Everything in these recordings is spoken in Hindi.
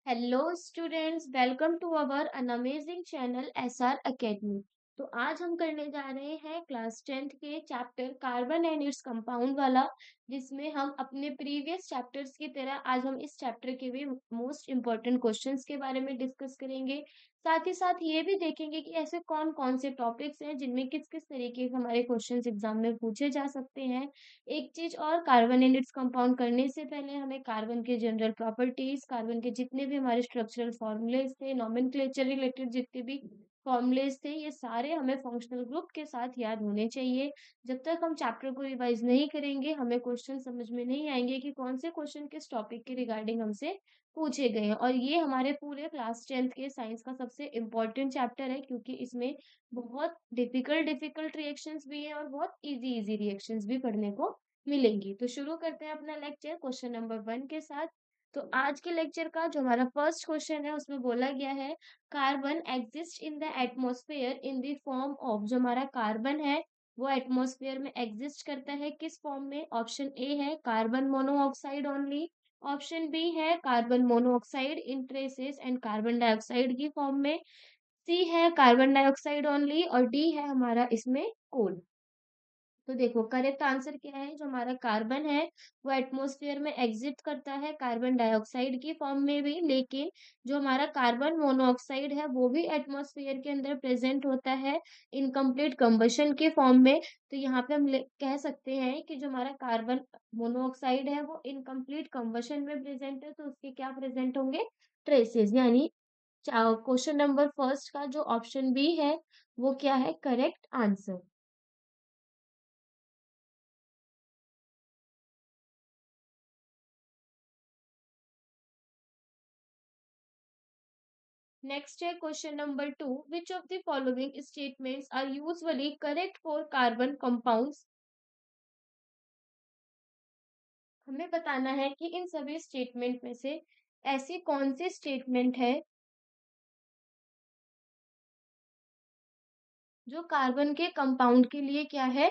Hello students, welcome to our an amazing channel SR academy. तो आज हम करने जा रहे हैं क्लास 10th के chapter carbon and its compound वाला, जिसमें हम अपने प्रीवियस चैप्टर्स की तरह आज हम इस चैप्टर के भी मोस्ट इम्पोर्टेंट क्वेश्चंस के बारे में डिस्कस करेंगे। साथ ही साथ ये भी देखेंगे कि ऐसे कौन कौन से टॉपिक्स हैं जिनमें किस किस तरीके के हमारे क्वेश्चंस एग्जाम में पूछे जा सकते हैं। एक चीज और, कार्बन एंड इट्स कंपाउंड करने से पहले हमें कार्बन के जनरल प्रॉपर्टीज, कार्बन के जितने भी हमारे स्ट्रक्चरल फॉर्मूलेज थे, नॉमेनक्लेचर रिलेटेड जितने भी फॉर्मूलेज थे, ये सारे हमें फंक्शनल ग्रुप के साथ याद होने चाहिए। जब तक हम चैप्टर को रिवाइज नहीं करेंगे हमें क्वेश्चन समझ में नहीं आएंगे कि कौन से क्वेश्चन किस टॉपिक के रिगार्डिंग हमसे पूछे गए हैं। और ये हमारे पूरे क्लास 10th के साइंस का सबसे इम्पोर्टेंट चैप्टर है, क्योंकि इसमें बहुत डिफिकल्ट डिफिकल्ट रिएक्शंस भी हैं और बहुत इजी इजी रिएक्शंस भी पढ़ने को मिलेंगी। तो शुरू करते हैं अपना लेक्चर क्वेश्चन नंबर 1 के साथ। तो आज के लेक्चर का जो हमारा फर्स्ट क्वेश्चन है उसमें बोला गया है, carbon exist in the atmosphere in the form of. जो हमारा कार्बन है वो एटमॉस्फेयर में एग्जिस्ट करता है किस फॉर्म में? ऑप्शन ए है carbon monoxide only, option B है carbon monoxide in traces and carbon dioxide की फॉर्म में, सी है कार्बन डाइऑक्साइड ओनली, और डी है हमारा इसमें कोल। तो देखो करेक्ट आंसर क्या है, जो हमारा कार्बन है वो एटमॉस्फेयर में एग्जिट करता है कार्बन डाइऑक्साइड की फॉर्म में भी, लेकिन जो हमारा कार्बन मोनोऑक्साइड है वो भी एटमॉस्फेयर के अंदर प्रेजेंट होता है इनकम्प्लीट कंबशन के फॉर्म में। तो यहाँ पे हम कह सकते हैं कि जो हमारा कार्बन मोनोऑक्साइड है वो इनकम्प्लीट कंबशन में प्रेजेंट है, तो उसके क्या प्रेजेंट होंगे? ट्रेसेस। यानी क्वेश्चन नंबर फर्स्ट का जो ऑप्शन बी है वो क्या है करेक्ट आंसर। नेक्स्ट है question number 2, which of the following statements are usually correct for carbon compounds. हमें बताना है कि इन सभी स्टेटमेंट में से ऐसी कौन सी स्टेटमेंट है जो कार्बन के कंपाउंड के लिए क्या है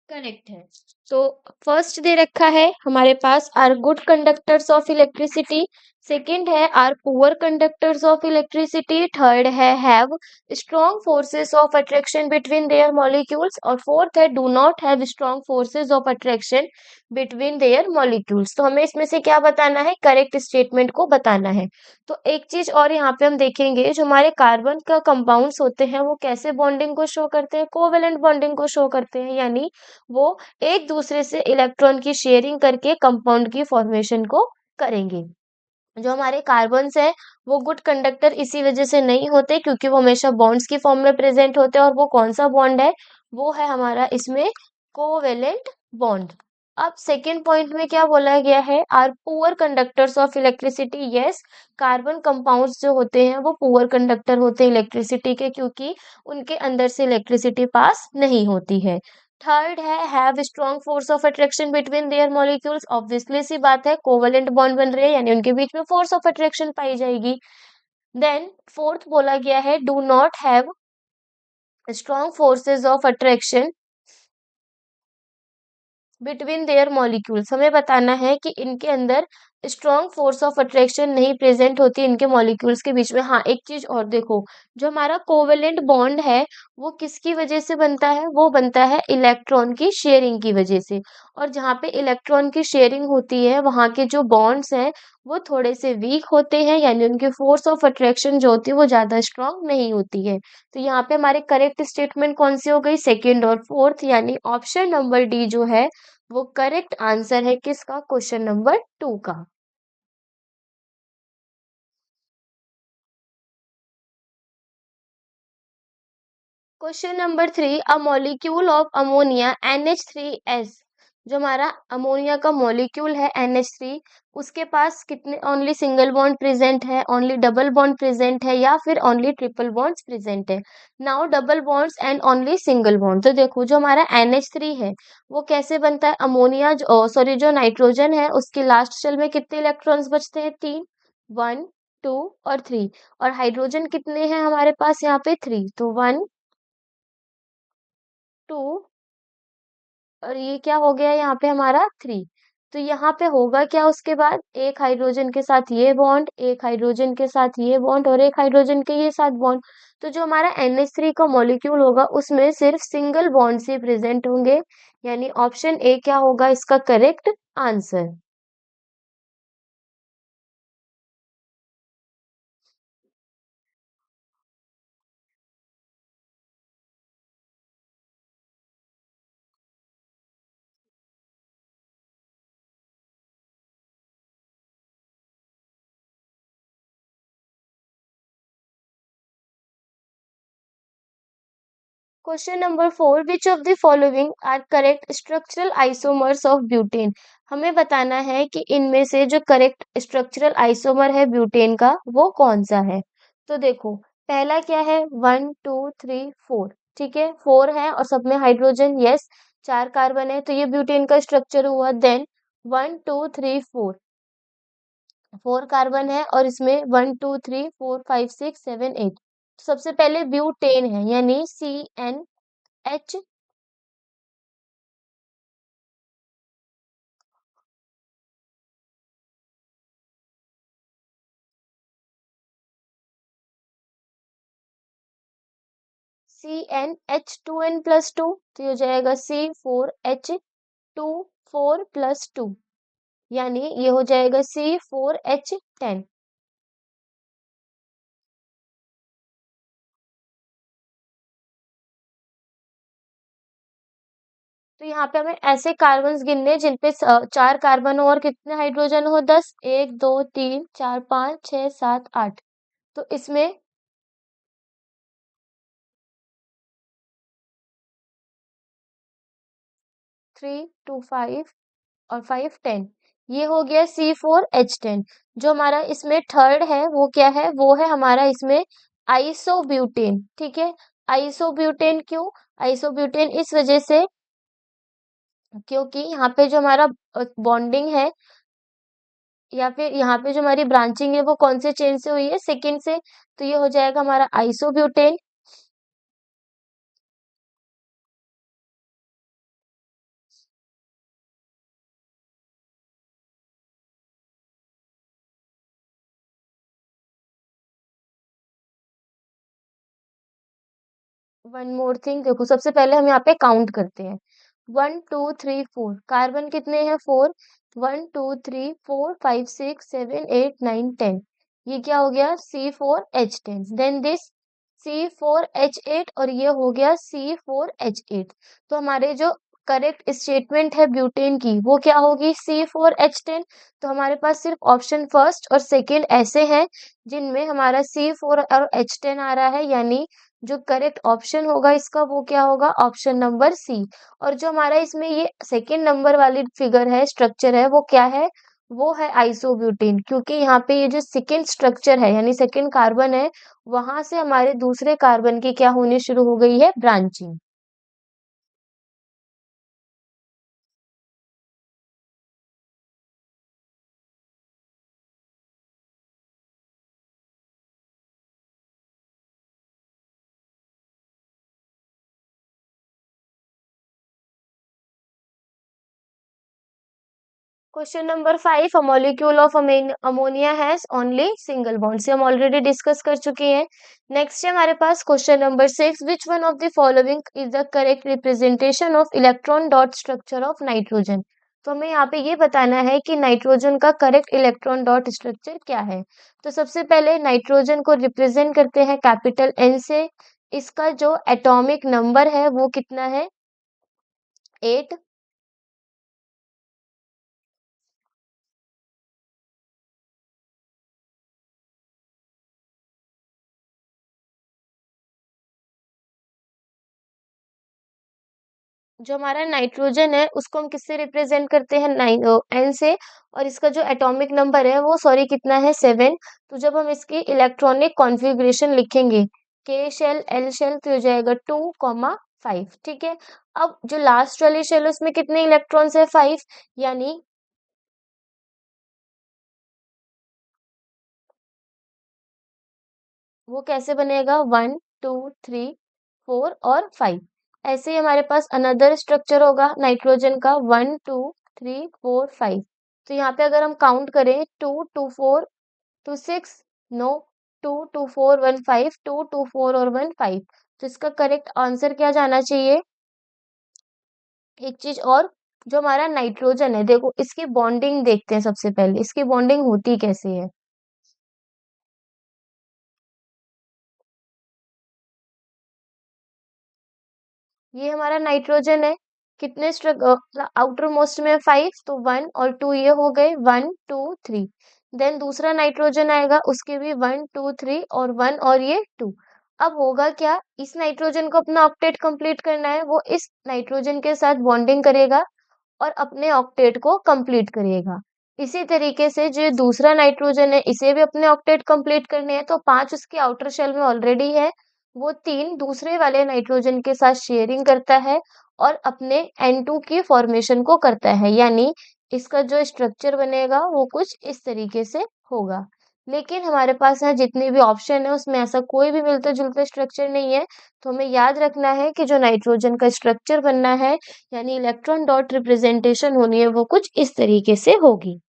करेक्ट है। तो फर्स्ट दे रखा है हमारे पास, are good conductors of electricity. Second है are poor conductors of electricity. Third है have strong forces of attraction between their molecules. और फोर्थ है do not have strong forces of attraction between their molecules. तो हमें इसमें से क्या बताना है? करेक्ट स्टेटमेंट को बताना है। तो एक चीज और यहाँ पे हम देखेंगे, जो हमारे कार्बन का कंपाउंड्स होते हैं वो कैसे बॉन्डिंग को शो करते हैं? कोवेलेंट बॉन्डिंग को शो करते हैं, यानी वो एक दूसरे से इलेक्ट्रॉन की शेयरिंग करके कंपाउंड की फॉर्मेशन को करेंगे। जो हमारे कार्बन्स हैं वो गुड कंडक्टर इसी वजह से नहीं होते, क्योंकि वो हमेशा बॉन्ड्स की फॉर्म में प्रेजेंट होते हैं। और वो कौन सा बॉन्ड है? वो है हमारा इसमें कोवेलेंट बॉन्ड। अब सेकेंड पॉइंट में क्या बोला गया है? Are poor conductors of electricity. Yes, carbon compounds जो होते हैं वो पुअर कंडक्टर होते हैं इलेक्ट्रिसिटी के, क्योंकि उनके अंदर से इलेक्ट्रिसिटी पास नहीं होती है। थर्ड है have strong force of attraction between their molecules. Obviously C बात है, कोवेलेंट बॉन्ड बन रहे हैं यानी उनके बीच में फोर्स ऑफ अट्रैक्शन पाई जाएगी। देन फोर्थ बोला गया है do not have strong forces of attraction between their molecules. हमें बताना है कि इनके अंदर स्ट्रॉन्ग फोर्स ऑफ अट्रैक्शन नहीं प्रेजेंट होती इनके मॉलिक्यूल्स के बीच में। हाँ, एक चीज और देखो, जो हमारा कोवेलेंट बॉन्ड है वो किसकी वजह से बनता है? वो बनता है इलेक्ट्रॉन की शेयरिंग की वजह से। और जहाँ पे इलेक्ट्रॉन की शेयरिंग होती है वहाँ के जो बॉन्ड्स हैं वो थोड़े से वीक होते हैं, यानी उनकी फोर्स ऑफ अट्रैक्शन जो होती है वो ज्यादा स्ट्रांग नहीं होती है। तो यहाँ पे हमारे करेक्ट स्टेटमेंट कौन सी हो गई? सेकेंड और फोर्थ, यानी ऑप्शन नंबर डी जो है वो करेक्ट आंसर है किसका? क्वेश्चन नंबर 2 का। Question number 3, a molecule of ammonia NH3S। जो हमारा अमोनिया का मॉलिक्यूल है NH3, उसके पास कितने ओनली सिंगल बॉन्ड प्रेजेंट है, ओनली डबल बॉन्ड प्रेजेंट है, या फिर ओनली ट्रिपल बॉन्ड्स प्रेजेंट है? Now double bonds and only single bond. तो देखो जो हमारा NH3 है वो कैसे बनता है? अमोनिया सॉरी जो नाइट्रोजन है उसके लास्ट शेल में कितने इलेक्ट्रॉन्स बचते हैं? 3, 1, 2 और 3। और हाइड्रोजन कितने हैं हमारे पास यहाँ पे? 3। तो 1, 2 और ये क्या हो गया यहाँ पे हमारा? 3। तो यहाँ पे होगा क्या उसके बाद, एक हाइड्रोजन के साथ ये बॉन्ड, एक हाइड्रोजन के साथ ये बॉन्ड और एक हाइड्रोजन के ये साथ बॉन्ड। तो जो हमारा NH3 का मॉलिक्यूल होगा उसमें सिर्फ सिंगल बॉन्ड से प्रेजेंट होंगे, यानी ऑप्शन ए क्या होगा इसका correct answer. Question number 4, which of the following are correct structural isomers of butane. हमें बताना है कि इनमें से जो करेक्ट स्ट्रक्चरल आइसोमर है ब्यूटेन का वो कौन सा है। तो देखो, पहला क्या है, 1 2 3 4, ठीक है, 4 है और सब में हाइड्रोजन, यस, 4 कार्बन है, तो ये ब्यूटेन का स्ट्रक्चर हुआ। देन 1 2 3 4, 4 कार्बन है और इसमें 1 2 3 4 5 6 7 8, सबसे पहले ब्यूटेन है यानी CnH, CnH2n+2, तो ये हो जाएगा C4H2 4+2, यानी ये हो जाएगा C4H10। तो यहाँ पे हमें ऐसे कार्बन्स गिनने हैं जिनपे 4 कार्बन हो और कितने हाइड्रोजन हो, 10, 1 2 3 4 5 6 7 8। तो इसमें 3 2 5 और 5 10, ये हो गया C4H10। जो हमारा इसमें थर्ड है वो क्या है, वो है हमारा इसमें आइसोब्यूटेन, ठीक है। आइसोब्यूटेन क्यों, आइसोब्यूटेन इस वजह से क्योंकि यहाँ पे जो हमारा बॉन्डिंग है या फिर यहाँ पे जो हमारी ब्रांचिंग है वो कौन से चेन से हुई है, सेकेंड से, तो ये हो जाएगा हमारा आइसोब्यूटेन। वन मोर थिंग, देखो सबसे पहले हम यहाँ पे काउंट करते हैं, 1 2 3 4, कार्बन कितने हैं, 4, 1 2 3 4 5 6 7 8 9 10, ये क्या हो गया C4H10। देन दिस C4H8 और ये हो गया C4H8। तो हमारे जो करेक्ट स्टेटमेंट है ब्यूटेन की वो क्या होगी, C4H10। तो हमारे पास सिर्फ ऑप्शन फर्स्ट और सेकंड ऐसे हैं जिनमें हमारा C4 और H10 आ रहा है, यानी जो करेक्ट ऑप्शन होगा इसका वो क्या होगा, ऑप्शन नंबर सी। और जो हमारा इसमें ये सेकंड नंबर वाली फिगर है, स्ट्रक्चर है, वो क्या है, वो है आइसोब्यूटेन, क्योंकि यहाँ पे ये जो सेकंड स्ट्रक्चर है यानी सेकंड कार्बन है, वहां से हमारे दूसरे कार्बन की क्या होनी शुरू हो गई है, branching. Question number 5, a molecule of ammonia has only single bond, से हम ऑलरेडी डिस्कस कर चुके हैं। नेक्स्ट है हमारे पास question number 6, which one of the following is the correct representation of electron dot structure of nitrogen. तो हमें यहाँ पे ये बताना है कि नाइट्रोजन का करेक्ट इलेक्ट्रॉन डॉट स्ट्रक्चर क्या है। तो सबसे पहले नाइट्रोजन को रिप्रेजेंट करते हैं कैपिटल N से, इसका जो एटॉमिक नंबर है वो कितना है, 8। जो हमारा नाइट्रोजन है उसको हम किससे रिप्रेजेंट करते हैं, N से, और इसका जो एटॉमिक नंबर है वो सॉरी कितना है, 7। तो जब हम इसकी इलेक्ट्रॉनिक कॉन्फ़िगरेशन लिखेंगे, K शेल L शेल, तो हो जाएगा 2 5, ठीक है। अब जो लास्ट वाली शेल उसमें कितने इलेक्ट्रॉन्स है, 5, यानी वो कैसे बनेगा, 1 2 3 4 और 5। ऐसे ही हमारे पास अनदर स्ट्रक्चर होगा नाइट्रोजन का, 1 2 3 4 5। तो यहाँ पे अगर हम काउंट करें 2 2 4 2 6, नो, 2 2 4 1 5, 2 2 4 और 1 5। तो इसका करेक्ट आंसर क्या जाना चाहिए? एक चीज और, जो हमारा नाइट्रोजन है, देखो इसकी बॉन्डिंग देखते हैं सबसे पहले, इसकी बॉन्डिंग होती कैसे है। ये हमारा नाइट्रोजन है, कितने आउटर मोस्ट में 5, तो 1 और 2 ये हो गए, 1 2 3। देन दूसरा नाइट्रोजन आएगा, उसके भी 1 2 3 और 1 और ये 2। अब होगा क्या, इस नाइट्रोजन को अपना ऑक्टेट कंप्लीट करना है, वो इस नाइट्रोजन के साथ बॉन्डिंग करेगा और अपने ऑक्टेट को कंप्लीट करिएगा। इसी तरीके से जो दूसरा नाइट्रोजन है, इसे भी अपने ऑक्टेट कंप्लीट करने हैं, तो 5 उसके आउटर शेल में ऑलरेडी है, वो 3 दूसरे वाले नाइट्रोजन के साथ शेयरिंग करता है और अपने N2 की फॉर्मेशन को करता है, यानी इसका जो स्ट्रक्चर बनेगा वो कुछ इस तरीके से होगा। लेकिन हमारे पास यहाँ जितने भी ऑप्शन है उसमें ऐसा कोई भी मिलता जुलता स्ट्रक्चर नहीं है। तो हमें याद रखना है कि जो नाइट्रोजन का स्ट्रक्चर बनना है, यानी इलेक्ट्रॉन डॉट रिप्रेजेंटेशन होनी है, वो कुछ इस तरीके से होगी।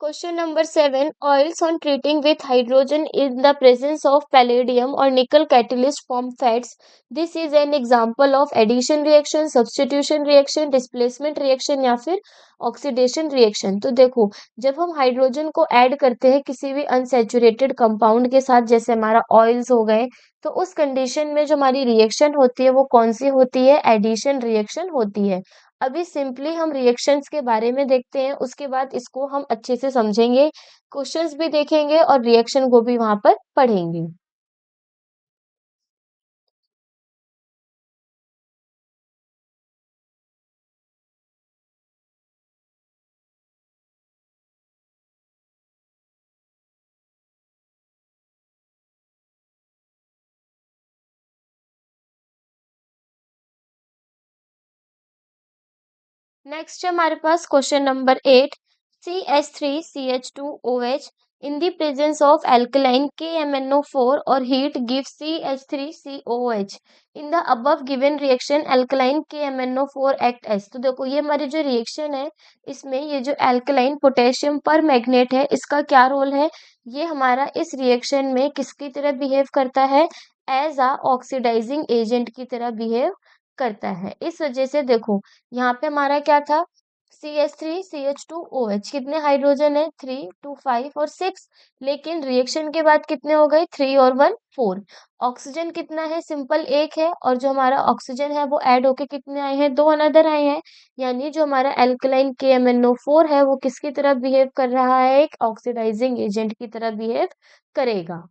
Question number 7. Oils on treating with hydrogen in the presence of palladium or nickel catalyst form fats. This is an example of addition reaction, substitution reaction, displacement reaction या फिर oxidation reaction। तो देखो, जब हम हाइड्रोजन को ऐड करते हैं किसी भी अनसैचुरेटेड कंपाउंड के साथ, जैसे हमारा ऑयल्स हो गए, तो उस कंडीशन में जो हमारी रिएक्शन होती है वो कौन सी होती है? एडिशन रिएक्शन होती है। अभी सिंपली हम रिएक्शंस के बारे में देखते हैं, उसके बाद इसको हम अच्छे से समझेंगे, क्वेश्चंस भी देखेंगे और रिएक्शन को भी वहां पर पढ़ेंगे। नेक्स्ट है हमारे पास question number 8। CH3CH2OH in the presence of alkaline KMnO4 or heat gives CH3COOH। In the above given reaction alkaline KMnO4 act as। तो देखो ये हमारी जो रिएक्शन है, इसमें ये जो alkaline पोटेशियम पर मैग्नेट है, इसका क्या रोल है? ये हमारा इस रिएक्शन में किसकी तरह बिहेव करता है? एज अ ऑक्सीडाइजिंग एजेंट की तरह बिहेव करता है। इस वजह से देखो, यहाँ पे हमारा क्या था? CH3CH2OH, कितने हाइड्रोजन है? 3 2 5 और 6। लेकिन रिएक्शन के बाद कितने हो गए? 3 और 1 4। ऑक्सीजन कितना है? सिंपल एक है, और जो हमारा ऑक्सीजन है वो ऐड होके कितने आए हैं? 2 अनदर आए हैं। यानी जो हमारा एल्कलाइन KMnO4 है वो किसकी तरह बिहेव कर रहा है? एक ऑक्सीडाइजिंग एजेंट की तरह बिहेव करेगा।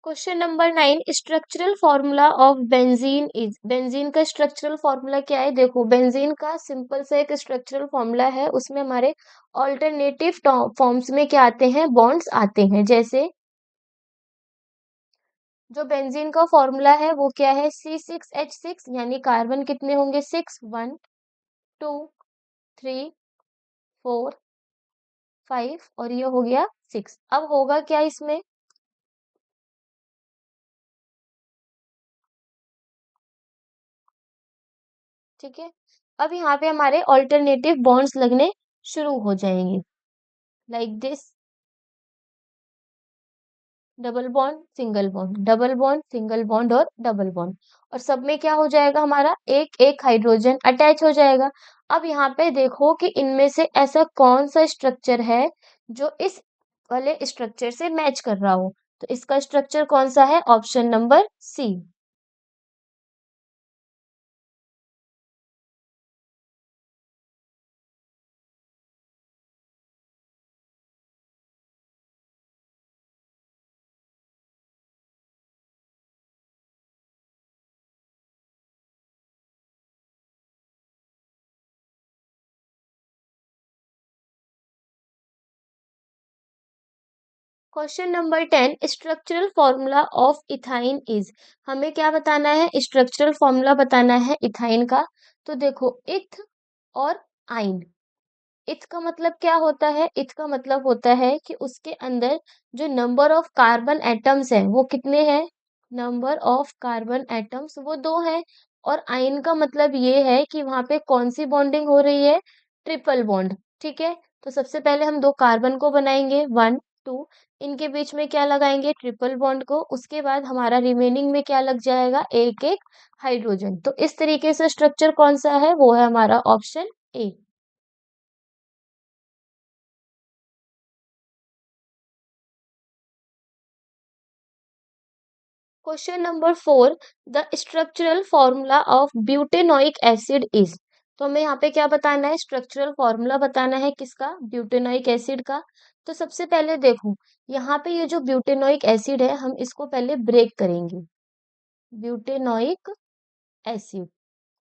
Question number 9। Structural formula of benzene is. Benzene का स्ट्रक्चरल फॉर्मूला क्या है? देखो, बेंजीन का सिंपल सा एक स्ट्रक्चरल फॉर्मूला है, उसमें हमारे ऑल्टरनेटिव फॉर्म्स में क्या आते हैं? बॉन्ड्स आते हैं। जैसे जो बेंजीन का फॉर्मूला है वो क्या है? C6H6, यानी कार्बन कितने होंगे? 6, 1 2 3 4 5, और ये हो गया 6। अब होगा क्या इसमें? ठीक है, अब यहाँ पे हमारे ऑल्टरनेटिव बॉन्ड्स लगने शुरू हो जाएंगे, like this. Double bond, single bond, double bond, single bond और डबल बॉन्ड, और सब में क्या हो जाएगा? हमारा एक एक हाइड्रोजन अटैच हो जाएगा। अब यहाँ पे देखो कि इनमें से ऐसा कौन सा स्ट्रक्चर है जो इस वाले स्ट्रक्चर से मैच कर रहा हो। तो इसका स्ट्रक्चर कौन सा है? Option number C. Question number 10, structural formula of ethyne is. हमें क्या बताना है? स्ट्रक्चरल फॉर्मूला बताना है इथाइन का। तो देखो, इथ और आइन। इथ का मतलब क्या होता है? इथ का मतलब होता है कि उसके अंदर जो नंबर ऑफ कार्बन एटम्स है वो कितने हैं? नंबर ऑफ कार्बन एटम्स वो 2 है। और आयन का मतलब ये है कि वहां पे कौन सी बॉन्डिंग हो रही है? Triple bond. ठीक है, तो सबसे पहले हम 2 कार्बन को बनाएंगे, 1 2। इनके बीच में क्या लगाएंगे? ट्रिपल बॉन्ड को। उसके बाद हमारा रिमेनिंग में क्या लग जाएगा? एक एक हाइड्रोजन। तो इस तरीके से स्ट्रक्चर कौन सा है? वो है हमारा option A. Question number 4, the structural formula of butanoic acid is. तो हमें यहाँ पे क्या बताना है? स्ट्रक्चरल फॉर्मूला बताना है किसका? ब्यूटेनोइक एसिड का। तो सबसे पहले देखो, यहाँ पे ये जो ब्यूटेनोइक एसिड है हम इसको पहले ब्रेक करेंगे। Butanoic acid.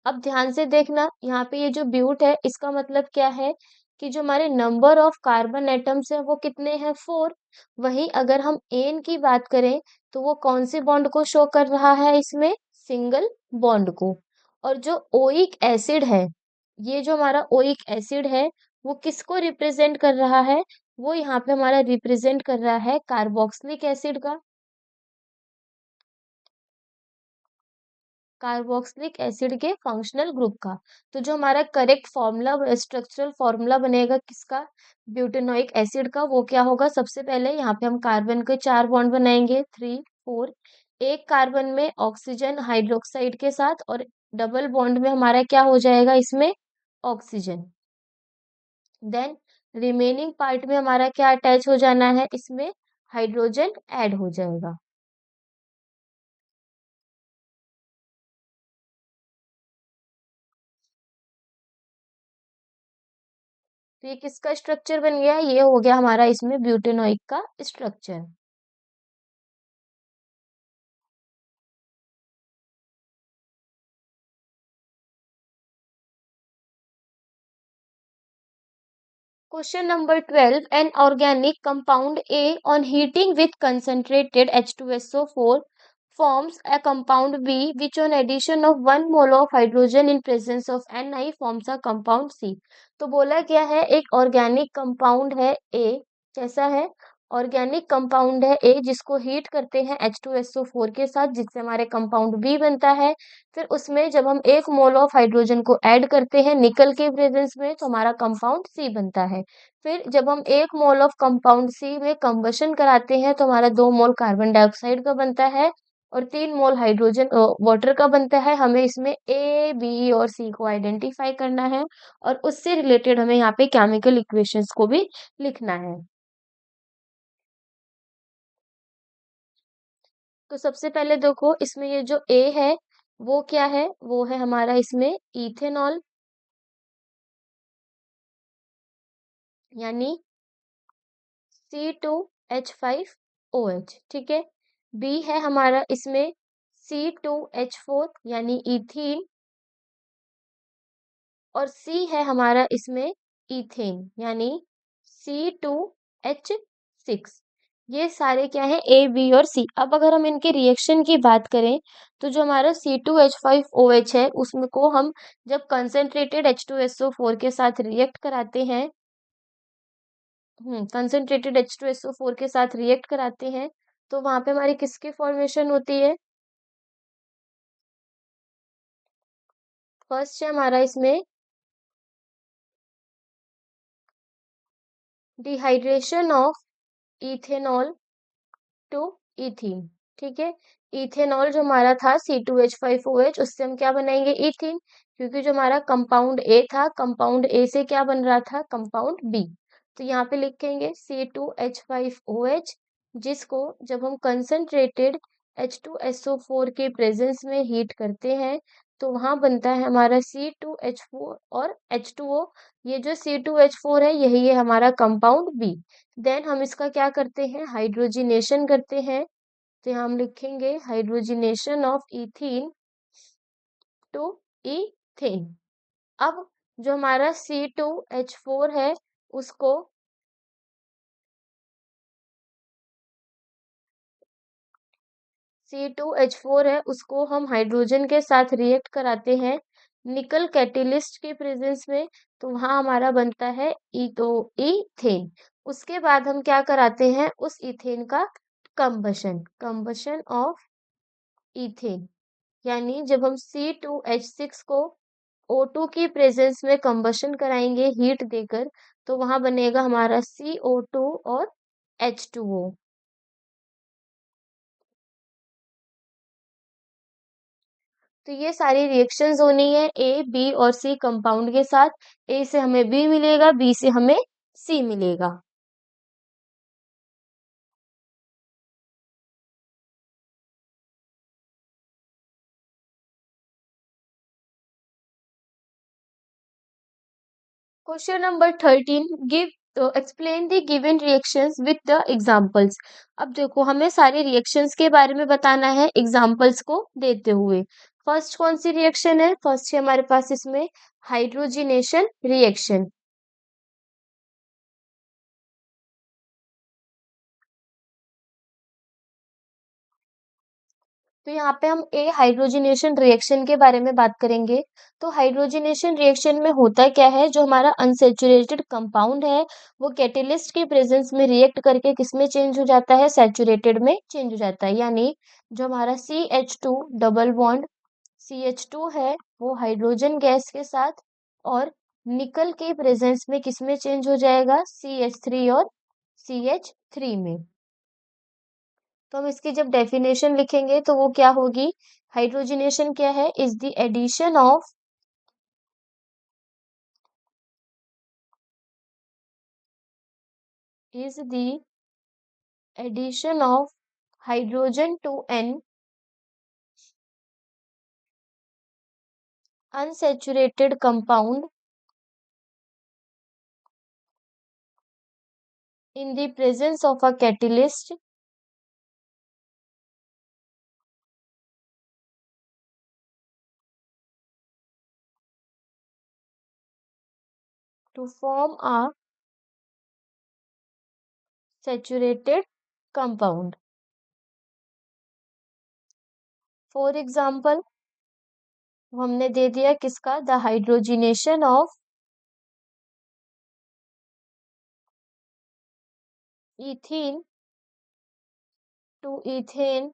अब ध्यान से देखना, यहाँ पे ये जो ब्यूट है इसका मतलब क्या है? कि जो हमारे नंबर ऑफ कार्बन एटम्स है वो कितने हैं? 4। वहीं अगर हम एन की बात करें तो वो कौन से बॉन्ड को शो कर रहा है इसमें? सिंगल बॉन्ड को। और जो ओइक एसिड है, ये जो हमारा ओइक एसिड है वो किसको रिप्रेजेंट कर रहा है? वो यहाँ पे हमारा रिप्रेजेंट कर रहा है कार्बोक्सिलिक एसिड का। कार्बोक्सिलिक एसिड के फंक्शनल ग्रुप का। तो जो हमारा करेक्ट फॉर्मूला, स्ट्रक्चरल फॉर्मूला बनेगा किसका? ब्यूटेनोइक एसिड का। वो क्या होगा? सबसे पहले यहाँ पे हम कार्बन के 4 बॉन्ड बनाएंगे, 3 4। एक कार्बन में ऑक्सीजन हाइड्रोक्साइड के साथ, और डबल बॉन्ड में हमारा क्या हो जाएगा इसमें? ऑक्सीजन। देन रिमेनिंग पार्ट में हमारा क्या अटैच हो जाना है इसमें? हाइड्रोजन ऐड हो जाएगा। तो ये किसका स्ट्रक्चर बन गया? ये हो गया हमारा इसमें ब्यूटेनोइक का structure. Question number 12. An organic compound A on heating with concentrated H2SO4 forms a compound B which on addition of 1 mole of hydrogen in presence of Ni forms a compound C. तो बोला क्या है? एक ऑर्गेनिक कंपाउंड है A। कैसा है? ऑर्गेनिक कंपाउंड है A जिसको हीट करते हैं H2SO4 के साथ, जिससे हमारे कंपाउंड B बनता है। फिर उसमें जब हम 1 मोल ऑफ हाइड्रोजन को ऐड करते हैं निकल के प्रेजेंस में तो हमारा कंपाउंड सी बनता है। फिर जब हम 1 मोल ऑफ कंपाउंड सी में कंबशन कराते हैं तो हमारा 2 मोल कार्बन डाइऑक्साइड का बनता है और 3 मोल हाइड्रोजन वाटर का बनता है। हमें इसमें ए बी और सी को आइडेंटिफाई करना है और उससे रिलेटेड हमें यहाँ पे केमिकल इक्वेशंस को भी लिखना है। तो सबसे पहले देखो, इसमें ये जो ए है वो क्या है? वो है हमारा इसमें इथेनॉल, यानी C2H5OH। ठीक है। बी है हमारा इसमें C2H4 यानी इथीन, और सी है हमारा इसमें इथेन यानी C2H6। ये सारे क्या है? ए बी और सी। अब अगर हम इनके रिएक्शन की बात करें तो जो हमारा C2H5OH है उसमें को हम जब कंसेंट्रेटेड H2SO4 के साथ रिएक्ट कराते हैं, कंसंट्रेटेड H2SO4 के साथ रिएक्ट कराते हैं तो वहां पे हमारी किसकी फॉर्मेशन होती है? फर्स्ट है हमारा इसमें dehydration of ethanol to ethene. ठीक है। इथेनॉल जो हमारा था C2H5OH, उससे हम क्या बनाएंगे? इथीन। क्योंकि जो हमारा कंपाउंड ए था, कंपाउंड ए से क्या बन रहा था? Compound B. तो यहाँ पे लिखेंगे C2H5OH, जिसको जब हम कंसंट्रेटेड H2SO4 के प्रेजेंस में हीट करते हैं तो वहां बनता है हमारा C2H4 और H2O। ये जो C2H4 है यही है हमारा कंपाउंड बी। देन हम इसका क्या करते हैं? हाइड्रोजिनेशन करते हैं। तो यहाँ हम लिखेंगे hydrogenation of ethene to ethane. अब जो हमारा C2H4 है उसको C2H4 है उसको हम हाइड्रोजन के साथ रिएक्ट कराते हैं निकल कैटेलिस्ट के प्रेजेंस में, तो वहां हमारा बनता है इथेन। उसके बाद हम क्या कराते हैं, उस इथेन का कंबशन ऑफ इथेन, यानी जब हम C2H6 को O2 की प्रेजेंस में कंबशन कराएंगे हीट देकर, तो वहां बनेगा हमारा CO2 और H2O। तो ये सारी रिएक्शंस होनी है ए, बी और सी कंपाउंड के साथ। ए से हमें बी मिलेगा, बी से हमें सी मिलेगा। Question number 13, give explain the given reactions with the examples. अब देखो हमें सारी रिएक्शंस के बारे में बताना है एग्जांपल्स को देते हुए। फर्स्ट कौन सी रिएक्शन है, फर्स्ट है हमारे पास इसमें हाइड्रोजिनेशन रिएक्शन। तो यहाँ पे हम ए हाइड्रोजनेशन रिएक्शन के बारे में बात करेंगे। तो हाइड्रोजनेशन रिएक्शन में होता क्या है, जो हमारा अनसेचुरेटेड कंपाउंड है वो कैटेलिस्ट के प्रेजेंस में रिएक्ट करके किसमें चेंज हो जाता है, सैचुरेटेड में चेंज हो जाता है। यानी जो हमारा CH2 डबल बॉन्ड CH2 है वो हाइड्रोजन गैस के साथ और निकल के प्रेजेंस में किसमें चेंज हो जाएगा, CH3 और CH3 में। तो हम इसकी जब डेफिनेशन लिखेंगे तो वो क्या होगी, हाइड्रोजनेशन क्या है, is the addition of is the addition of hydrogen to an unsaturated compound in the presence of a catalyst to form a saturated compound. For example, हमने दे दिया किसका, the hydrogenation of ethene to ethane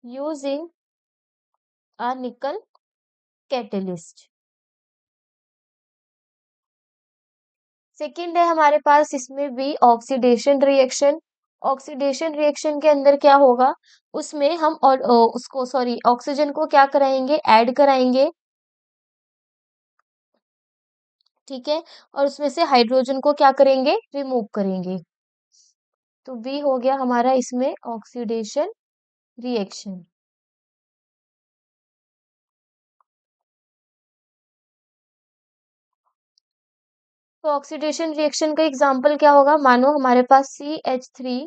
using a nickel catalyst. Second है हमारे पास इसमें भी ऑक्सीडेशन रिएक्शन। ऑक्सीडेशन रिएक्शन के अंदर क्या होगा, उसमें हम और उसको सॉरी ऑक्सीजन को क्या कराएंगे, ऐड कराएंगे, ठीक है, और उसमें से हाइड्रोजन को क्या करेंगे, रिमूव करेंगे। तो बी हो गया हमारा इसमें ऑक्सीडेशन रिएक्शन। तो ऑक्सीडेशन रिएक्शन का एग्जाम्पल क्या होगा, मानो हमारे पास CH3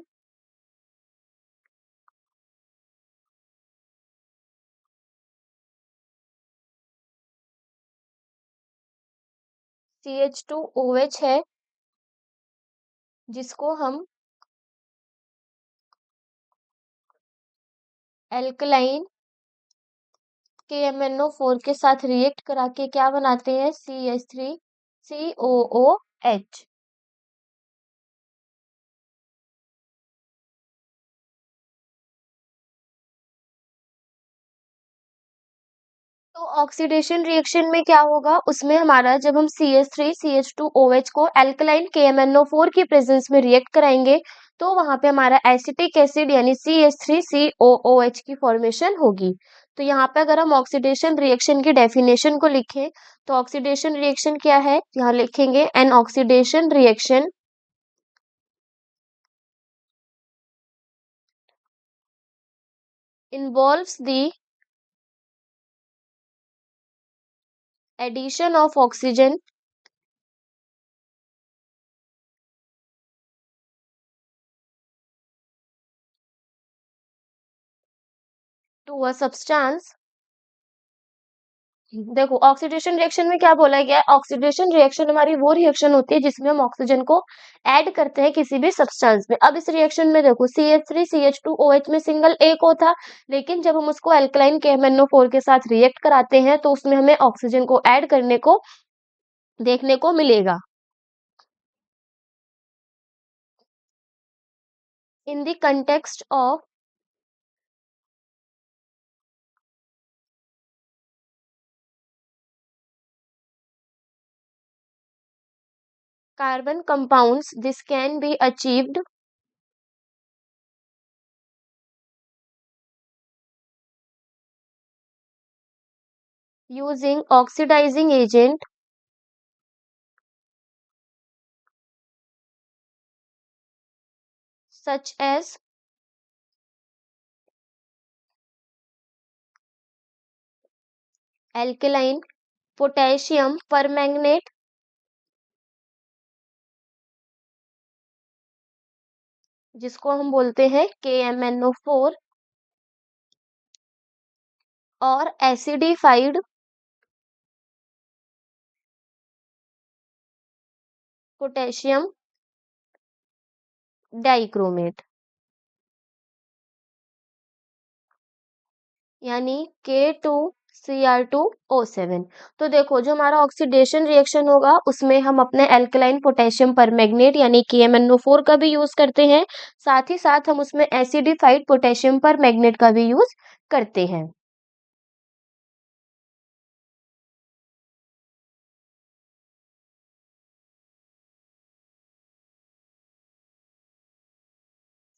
CH2OH है, जिसको हम एल्कलाइन KMnO4 के साथ रिएक्ट करा के क्या बनाते हैं, CH3COOH। तो ऑक्सीडेशन रिएक्शन में क्या होगा, उसमें हमारा जब हम CH3CH2OH को एल्कलाइन KMnO4 की प्रेजेंस में रिएक्ट कराएंगे, तो वहां पे हमारा एसिटिक एसिड यानी CH3COOH की फॉर्मेशन होगी। तो यहाँ पे अगर हम ऑक्सीडेशन रिएक्शन की डेफिनेशन को लिखें, तो ऑक्सीडेशन रिएक्शन क्या है, यहाँ लिखेंगे an oxidation reaction involves the addition of oxygen to a substance देखो ऑक्सीडेशन रिएक्शन में क्या बोला गया है, ऑक्सीडेशन रिएक्शन हमारी वो रिएक्शन होती है जिसमें हम ऑक्सीजन को ऐड करते हैं किसी भी सब्सटेंस में। अब इस रिएक्शन में देखो CH3 CH2OH में सिंगल एक O था, लेकिन जब हम उसको अल्कलाइन KMnO4 के साथ रिएक्ट कराते हैं तो उसमें हमें ऑक्सीजन को ऐड करने को देखने को मिलेगा। In the context of carbon compounds, this can be achieved using oxidizing agent such as alkaline potassium permanganate, जिसको हम बोलते हैं KMnO4, और एसिडिफाइड पोटेशियम डाइक्रोमेट, यानी K2Cr2O7। तो देखो जो हमारा ऑक्सीडेशन रिएक्शन होगा उसमें हम अपने अल्कलाइन पोटेशियम परमैंगनेट यानी KMnO4 का भी यूज करते हैं, साथ ही साथ हम उसमें एसिडिफाइड पोटेशियम परमैंगनेट का भी यूज करते हैं।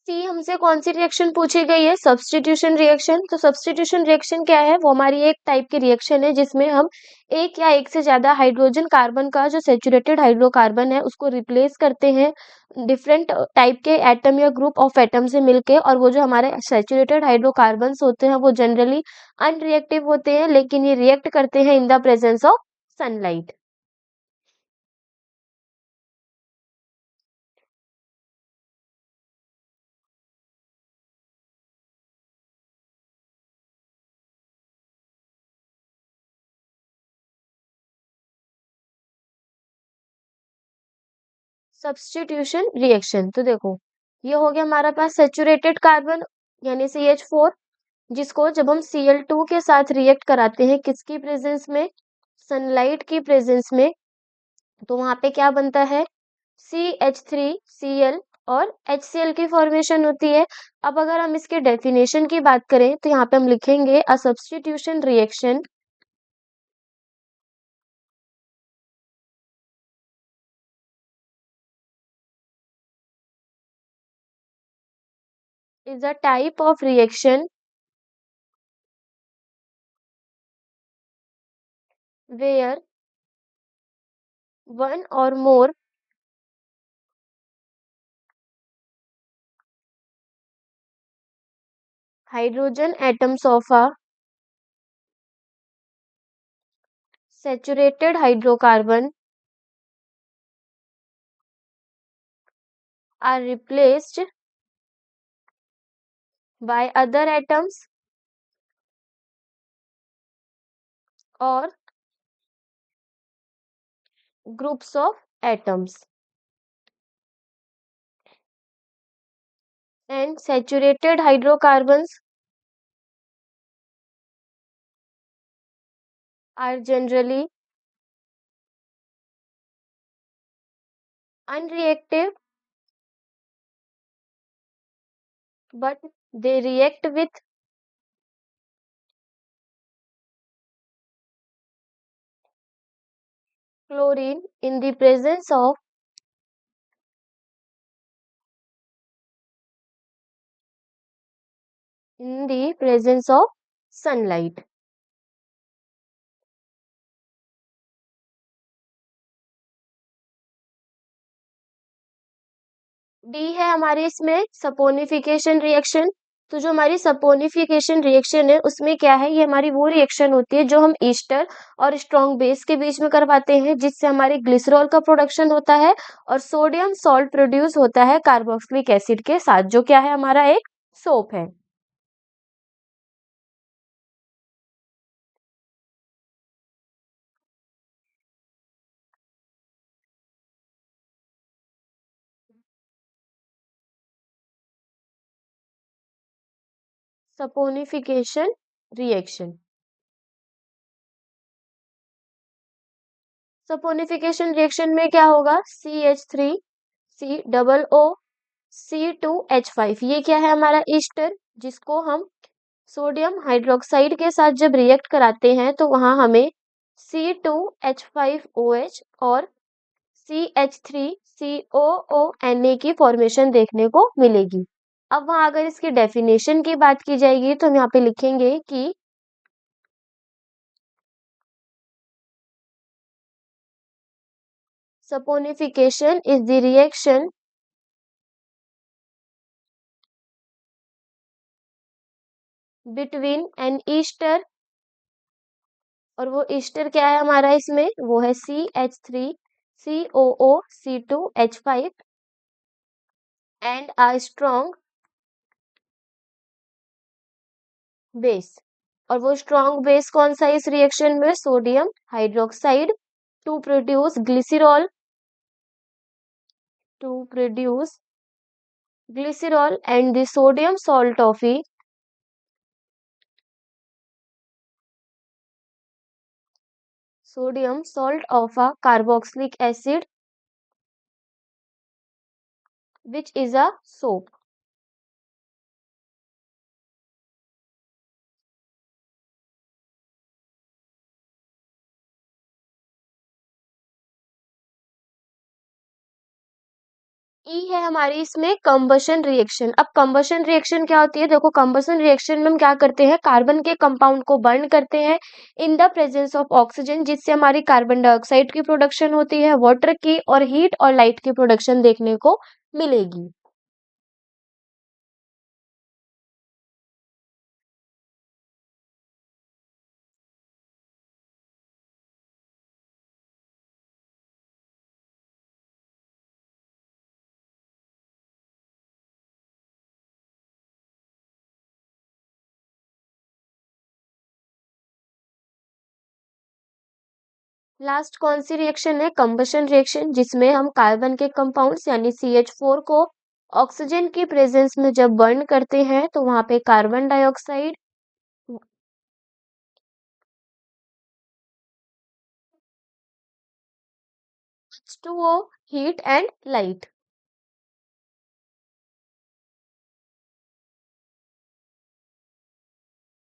सी हमसे कौन सी रिएक्शन पूछी गई है, सब्स्टिट्यूशन रिएक्शन। तो सब्स्टिट्यूशन रिएक्शन क्या है, वो हमारी एक टाइप की रिएक्शन है जिसमें हम एक या एक से ज्यादा हाइड्रोजन कार्बन का जो सेचुरेटेड हाइड्रोकार्बन है उसको रिप्लेस करते हैं डिफरेंट टाइप के एटम या ग्रुप ऑफ एटम से मिलके। और वो जो हमारे सेचुरेटेड हाइड्रोकार्बन्स होते हैं वो जनरली अनरिएक्टिव होते हैं, लेकिन ये रिएक्ट करते हैं इन the presence of sunlight. Substitution reaction, तो देखो ये हो गया हमारे पास सेचुरेटेड कार्बन यानी CH4, जिसको जब हम Cl2 के साथ रिएक्ट कराते हैं किसकी प्रेजेंस में, सनलाइट की प्रेजेंस में, तो वहां पे क्या बनता है, CH3Cl और HCl की फॉर्मेशन होती है। अब अगर हम इसके डेफिनेशन की बात करें तो यहाँ पे हम लिखेंगे a substitution reaction is a type of reaction where one or more hydrogen atoms of a saturated hydrocarbon are replaced by other atoms or groups of atoms, and saturated hydrocarbons are generally unreactive, but they react with chlorine in the presence of sunlight। D है हमारे इसमें सपोनिफिकेशन रिएक्शन। तो जो हमारी सपोनिफिकेशन रिएक्शन है उसमें क्या है, ये हमारी वो रिएक्शन होती है जो हम ईस्टर और स्ट्रॉन्ग बेस के बीच में करवाते हैं, जिससे हमारे ग्लिसरॉल का प्रोडक्शन होता है और सोडियम सॉल्ट प्रोड्यूस होता है कार्बोक्सिलिक एसिड के साथ, जो क्या है हमारा एक सोप है। Saponification reaction. सपोनिफिकेशन रिएक्शन में क्या होगा, CH3 C double O C2H5, ये क्या है हमारा ईस्टर, जिसको हम सोडियम हाइड्रोक्साइड के साथ जब रिएक्ट कराते हैं तो वहां हमें C2H5OH और CH3COONA की फॉर्मेशन देखने को मिलेगी। अब वहां अगर इसकी डेफिनेशन की बात की जाएगी तो हम यहाँ पे लिखेंगे कि saponification is the reaction between an ester, और वो ईस्टर क्या है हमारा इसमें, वो है CH3COO C2H5 and a strong base. और वो स्ट्रॉन्ग बेस कौन सा है इस रिएक्शन में, sodium hydroxide, to produce glycerol, to produce glycerol and the sodium salt of a carboxylic acid which is a soap। ई है हमारी इसमें कंबशन रिएक्शन। अब कंबशन रिएक्शन क्या होती है, देखो कंबशन रिएक्शन में हम क्या करते हैं, कार्बन के कंपाउंड को बर्न करते हैं इन द प्रेजेंस ऑफ ऑक्सीजन, जिससे हमारी कार्बन डाइऑक्साइड की प्रोडक्शन होती है, वाटर की और हीट और लाइट की प्रोडक्शन देखने को मिलेगी। लास्ट कौन सी रिएक्शन है, कंबशन रिएक्शन, जिसमें हम कार्बन के कंपाउंड्स यानी CH4 को ऑक्सीजन की प्रेजेंस में जब बर्न करते हैं तो वहां पे carbon dioxide, H2O, heat and light.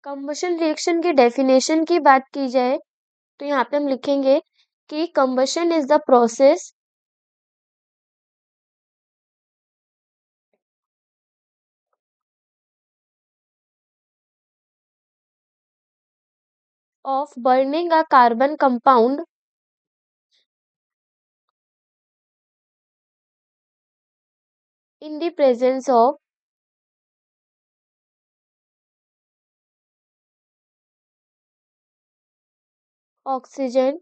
Combustion reaction की डेफिनेशन की बात की जाए तो यहाँ पे हम लिखेंगे कि combustion is the process of burning a carbon compound in the presence of oxygen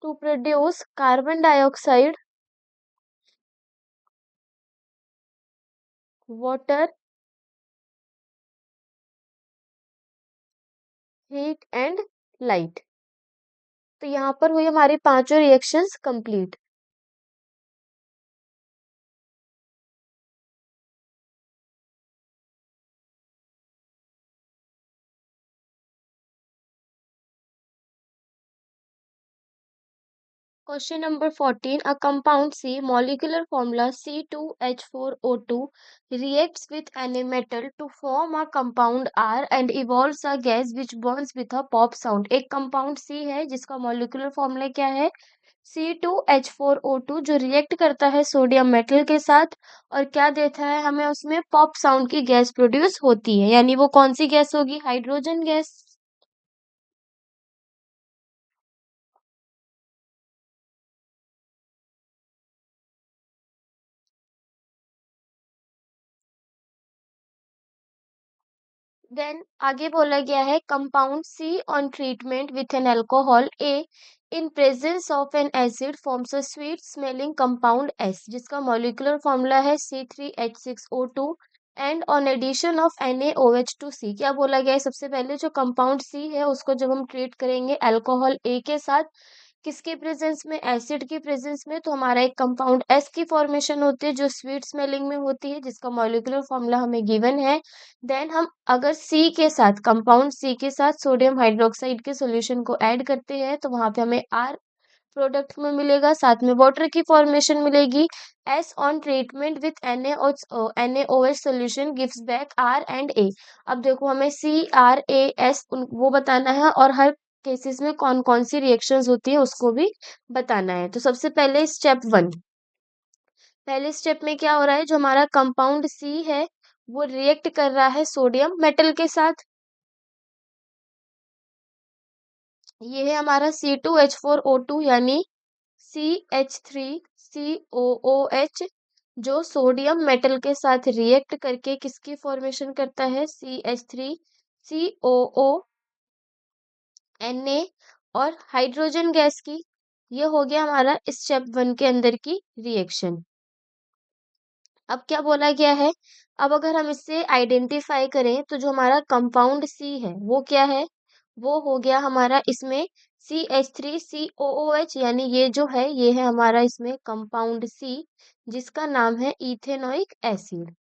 to produce carbon dioxide, water, heat and light. तो यहाँ पर हुई हमारी पांचों reactions complete. Question number 14. A compound C, molecular formula C2H4O2, reacts with any metal to form a compound R and evolves a gas which burns with a pop sound. एक compound C है जिसका molecular formula क्या है, C2H4O2, जो रिएक्ट करता है सोडियम मेटल के साथ और क्या देता है हमें, उसमें पॉप साउंड की गैस प्रोड्यूस होती है, यानी वो कौन सी गैस होगी, हाइड्रोजन गैस। देन आगे बोला गया है, compound C on treatment with an alcohol A in presence of an acid forms a sweet smelling compound S, जिसका मॉलिक्यूलर फॉर्मूला है C3H6O2 and on addition of NaOH2C। क्या बोला गया है, सबसे पहले जो कंपाउंड सी है उसको जब हम ट्रीट करेंगे अल्कोहल ए के साथ, किसके प्रेजेंस में, एसिड की प्रेजेंस में, तो हमारा एक कंपाउंड एस की फॉर्मेशन होती है जो स्वीट स्मेलिंग में होती है, जिसका मॉलिक्यूलर फॉर्मूला हमें गिवन है। देन हम अगर सी के साथ, कंपाउंड सी के साथ सोडियम हाइड्रोक्साइड के सॉल्यूशन को ऐड करते हैं तो वहां पे हमें आर प्रोडक्ट में मिलेगा, साथ में वाटर की फॉर्मेशन मिलेगी। S on treatment with NaOH solution gives back R and A. अब देखो हमें CrAS वो बताना है और हर केसेस में कौन कौन सी रिएक्शंस होती है उसको भी बताना है। तो सबसे पहले स्टेप 1, पहले स्टेप में क्या हो रहा है, जो हमारा कंपाउंड सी है वो रिएक्ट कर रहा है सोडियम मेटल के साथ। ये है हमारा C2H4O2 यानी CH3COOH, जो सोडियम मेटल के साथ रिएक्ट करके किसकी फॉर्मेशन करता है, CH3COO और हाइड्रोजन गैस की। ये हो गया हमारा स्टेप 1 के अंदर की रिएक्शन। अब क्या बोला गया है, अब अगर हम इससे आइडेंटिफाई करें तो जो हमारा कंपाउंड सी है वो क्या है, वो हो गया हमारा इसमें CH3COOH, यानी ये जो है ये है हमारा इसमें कंपाउंड सी, जिसका नाम है इथेनोइक एसिड।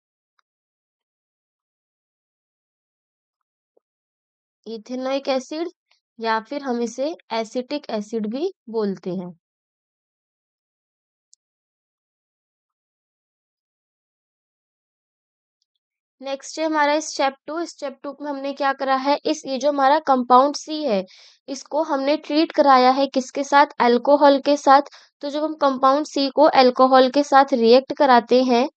इथेनोइक एसिड या फिर हम इसे एसिटिक एसिड भी बोलते हैं। नेक्स्ट है हमारा स्टेप टू में हमने क्या करा है, इस ये जो हमारा कंपाउंड सी है इसको हमने ट्रीट कराया है किसके साथ, अल्कोहल के साथ। तो जब हम कंपाउंड सी को अल्कोहल के साथ रिएक्ट कराते हैं,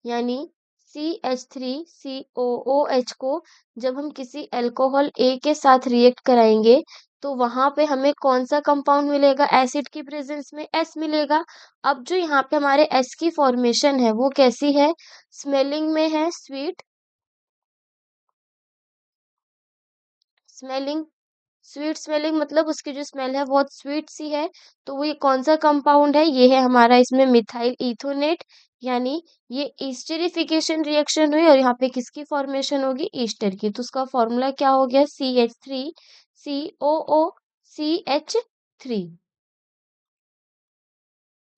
यानी CH3COOH को जब हम किसी अल्कोहल ए के साथ रिएक्ट कराएंगे तो वहां पे हमें कौन सा कंपाउंड मिलेगा, एसिड की प्रेजेंस में एस मिलेगा। अब जो यहाँ पे हमारे एस की फॉर्मेशन है वो कैसी है, स्मेलिंग में है स्वीट, स्मेलिंग, स्वीट स्मेलिंग मतलब उसकी जो स्मेल है बहुत स्वीट सी है। तो वो ये कौन सा कंपाउंड है, ये है हमारा इसमें मिथाइल इथोनेट, यानी ये ईस्टरिफिकेशन रिएक्शन हुई और यहाँ पे किसकी फॉर्मेशन होगी, ईस्टर की। तो उसका फॉर्मूला क्या हो गया, CH3COO CH3।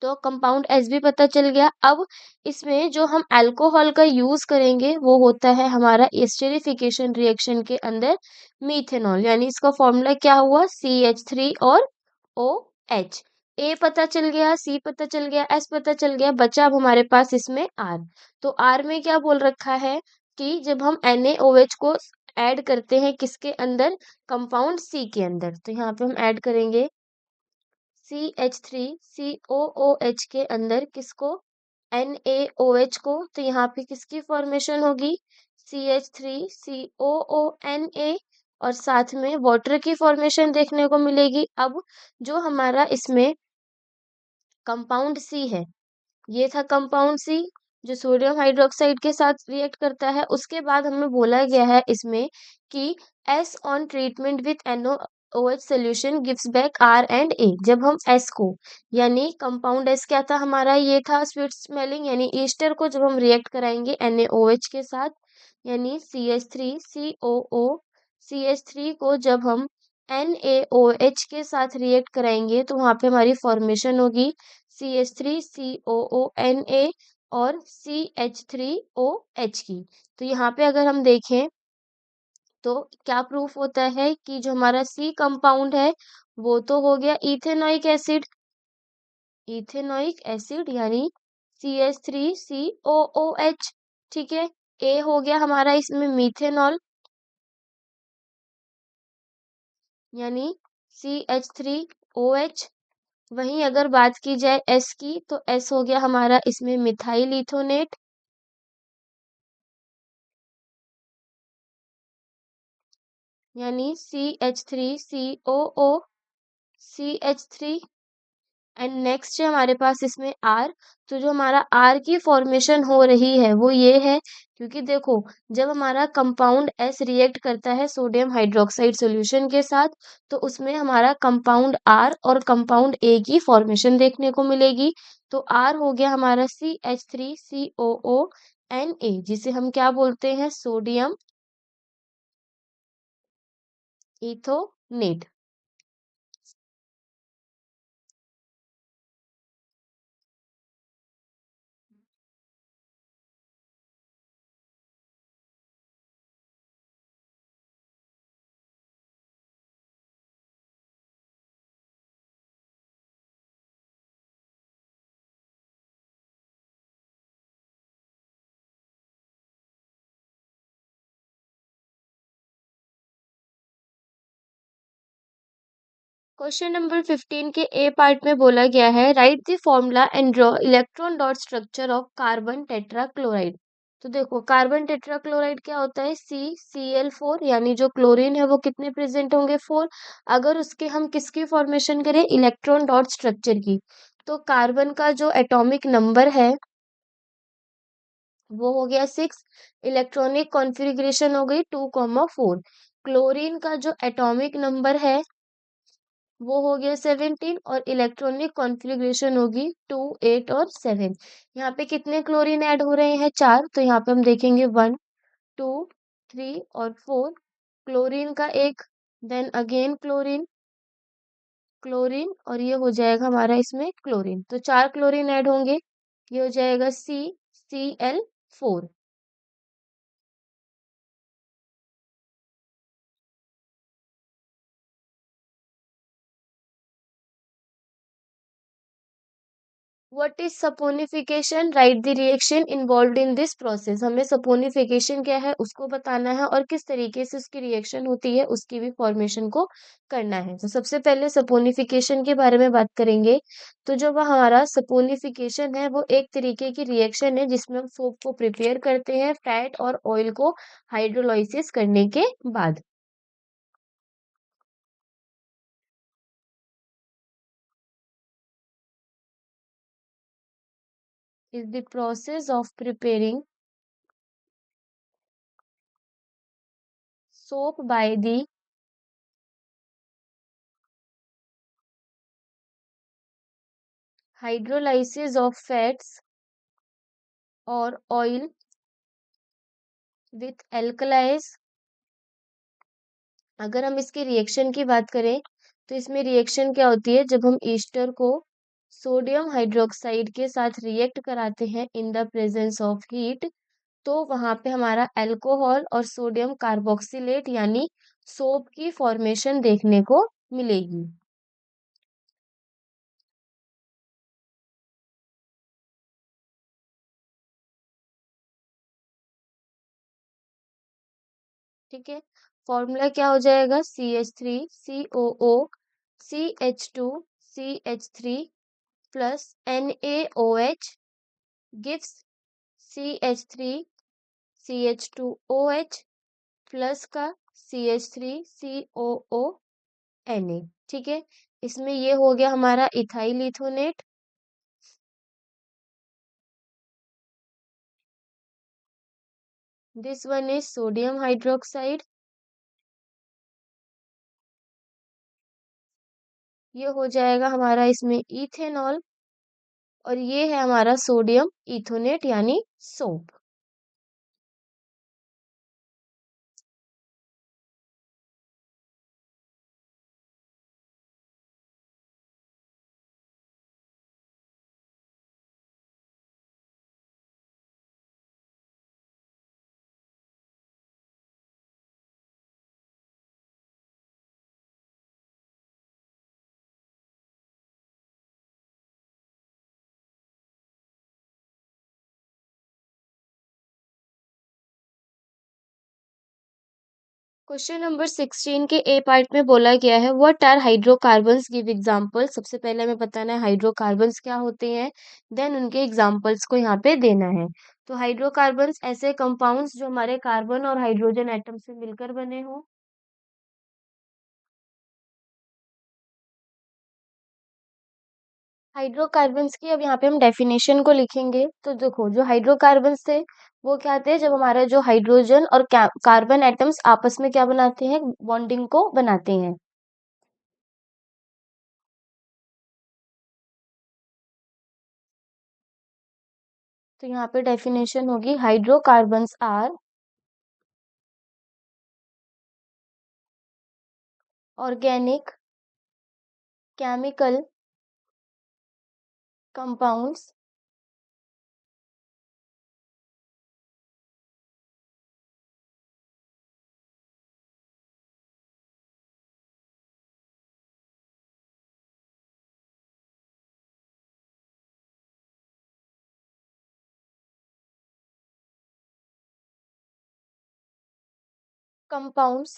तो कंपाउंड एस भी पता चल गया। अब इसमें जो हम अल्कोहल का यूज करेंगे वो होता है हमारा एस्टरिफिकेशन रिएक्शन के अंदर मीथेनॉल, यानी इसका फॉर्मूला क्या हुआ, CH3 और OH। ए पता चल गया, सी पता चल गया, एस पता चल गया, बचा अब हमारे पास इसमें आर। तो आर में क्या बोल रखा है कि जब हम NaOH को ऐड करते हैं किसके अंदर, कंपाउंड सी के अंदर, तो यहाँ पे हम ऐड करेंगे CH3COOH के अंदर किसको, NaOH को। तो यहाँ पे किसकी फॉर्मेशन होगी, CH3COONA, और साथ में वाटर की फॉर्मेशन देखने को मिलेगी। अब जो हमारा इसमें कंपाउंड सी है, ये था कंपाउंड सी जो सोडियम हाइड्रोक्साइड के साथ रिएक्ट करता है। उसके बाद हमें बोला गया है इसमें कि S on treatment with NaOH solution gives back R and A. जब हम एस को, यानी कंपाउंड एस क्या था हमारा, ये था स्वीट स्मेलिंग, यानी ईस्टर को जब हम रिएक्ट कराएंगे NaOH के साथ, यानी CH3 को जब हम NaOH के साथ रिएक्ट कराएंगे तो वहां पे हमारी फॉर्मेशन होगी CH3COONA और CH3OH की। तो यहाँ पे अगर हम देखें तो क्या प्रूफ होता है कि जो हमारा सी कंपाउंड है वो तो हो गया इथेनोइक एसिड, इथेनोइक एसिड यानी CH3COOH। ठीक है, ए हो गया हमारा इसमें मीथेनॉल, यानी CH3OH। वहीं अगर बात की जाए एस की तो एस हो गया हमारा इसमें मिथाइल इथोनेट, यानी CH3COO एंड नेक्स्ट है हमारे पास इसमें आर। तो जो हमारा आर की फॉर्मेशन हो रही है वो ये है, क्योंकि देखो जब हमारा कंपाउंड एस रिएक्ट करता है सोडियम हाइड्रोक्साइड सॉल्यूशन के साथ तो उसमें हमारा कंपाउंड आर और कंपाउंड ए की फॉर्मेशन देखने को मिलेगी। तो आर हो गया हमारा CH3COONA, जिसे हम क्या बोलते हैं, सोडियम इथोनेट। क्वेश्चन नंबर 15 के ए पार्ट में बोला गया है right the formula and draw electron dot structure of carbon tetrachloride. तो देखो कार्बन टेट्राक्लोराइड क्या होता है, CCl4, यानी जो क्लोरीन है वो कितने प्रेजेंट होंगे, 4। अगर उसके हम किसकी फॉर्मेशन करें, इलेक्ट्रॉन डॉट स्ट्रक्चर की, तो कार्बन का जो एटॉमिक नंबर है वो हो गया 6, इलेक्ट्रॉनिक कॉन्फ़िगरेशन हो गई 2,4। क्लोरीन का जो एटॉमिक नंबर है वो हो गया 17 और इलेक्ट्रॉनिक कॉन्फ़िगरेशन होगी 2, 8 और 7। यहाँ पे कितने क्लोरीन ऐड हो रहे हैं, 4, तो यहाँ पे हम देखेंगे 1, 2, 3 और 4। क्लोरीन का एक, देन अगेन क्लोरीन, क्लोरीन और ये हो जाएगा हमारा इसमें क्लोरीन, तो 4 क्लोरीन ऐड होंगे, ये हो जाएगा CCl4। What is saponification, right the reaction involved in this process. हमें सपोनिफिकेशन क्या है उसको बताना है और किस तरीके से उसकी रिएक्शन होती है उसकी भी फॉर्मेशन को करना है। तो सबसे पहले सपोनिफिकेशन के बारे में बात करेंगे। तो जो वह हमारा सपोनिफिकेशन है वो एक तरीके की रिएक्शन है जिसमें हम सोप को प्रिपेयर करते हैं फैट और ऑयल को हाइड्रोलाइसिस करने के बाद। Is the process of preparing soap by the hydrolysis of fats or oil with alkalis। अगर हम इसके रिएक्शन की बात करें तो इसमें रिएक्शन क्या होती है, जब हम ईस्टर को सोडियम हाइड्रोक्साइड के साथ रिएक्ट कराते हैं इन द प्रेजेंस ऑफ हीट, तो वहां पे हमारा अल्कोहल और सोडियम कार्बोक्सिलेट यानी सोप की फॉर्मेशन देखने को मिलेगी। ठीक है, फॉर्मूला क्या हो जाएगा, CH3COO CH2CH3 plus NaOH gives CH3CH2OH plus का CH3COO Na। ठीक है, इसमें ये हो गया हमारा ethyl ethanoate, this one is sodium hydroxide, ये हो जाएगा हमारा इसमें इथेनॉल, और ये है हमारा सोडियम इथोनेट यानी सोप। क्वेश्चन नंबर 16 के ए पार्ट में बोला गया है what are hydrocarbons, give example. सबसे पहले हमें बताना है हाइड्रोकार्बन्स क्या होते हैं, देन उनके एग्जांपल्स को यहाँ पे देना है। तो हाइड्रोकार्बन्स ऐसे कंपाउंड्स जो हमारे कार्बन और हाइड्रोजन एटम से मिलकर बने हों। हाइड्रोकार्बन्स की अब यहाँ पे हम डेफिनेशन को लिखेंगे। तो देखो जो हाइड्रोकार्बन्स थे वो क्या थे, जब हमारा जो हाइड्रोजन और कार्बन एटम्स आपस में क्या बनाते हैं, बॉन्डिंग को बनाते हैं। तो यहाँ पे डेफिनेशन होगी hydrocarbons are organic chemical compounds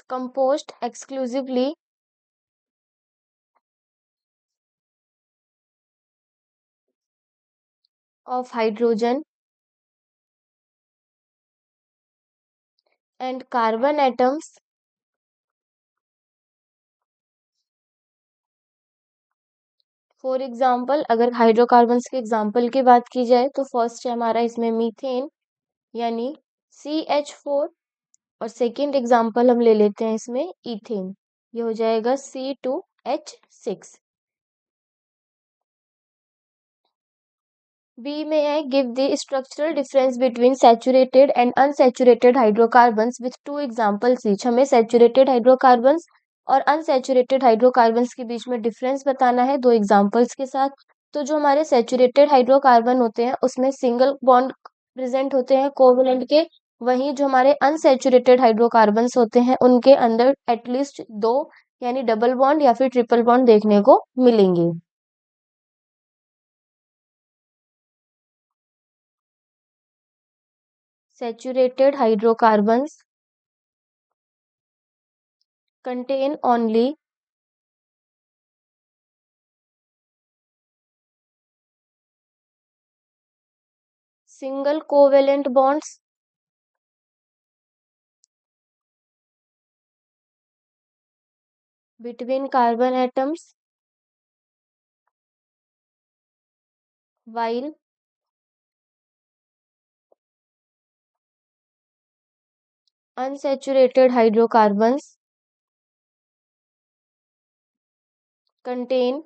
composed exclusively of hydrogen and carbon atoms for example, अगर हाइड्रोकार्बन्स के एग्जाम्पल की बात की जाए तो फर्स्ट है हमारा इसमें मीथेन यानी CH4, और सेकेंड एग्जाम्पल हम ले लेते हैं इसमें इथेन, ये हो जाएगा C2H6। B में है give the structural difference between saturated and unsaturated hydrocarbons with two examples each. हमें सैचुरेटेड हाइड्रोकार्बन्स और अनसैचुरेटेड हाइड्रोकार्बन्स के बीच में डिफरेंस बताना है दो एग्जाम्पल्स के साथ। तो जो हमारे सैचुरेटेड हाइड्रोकार्बन होते हैं उसमें सिंगल बॉन्ड प्रेजेंट होते हैं कोवलेंट के, वहीं जो हमारे अनसैचुरेटेड हाइड्रोकार्बन्स होते हैं उनके अंदर एटलीस्ट दो यानी डबल बॉन्ड या फिर ट्रिपल बॉन्ड देखने को मिलेंगे। Saturated hydrocarbons contain only single covalent bonds between carbon atoms, while unsaturated hydrocarbons contain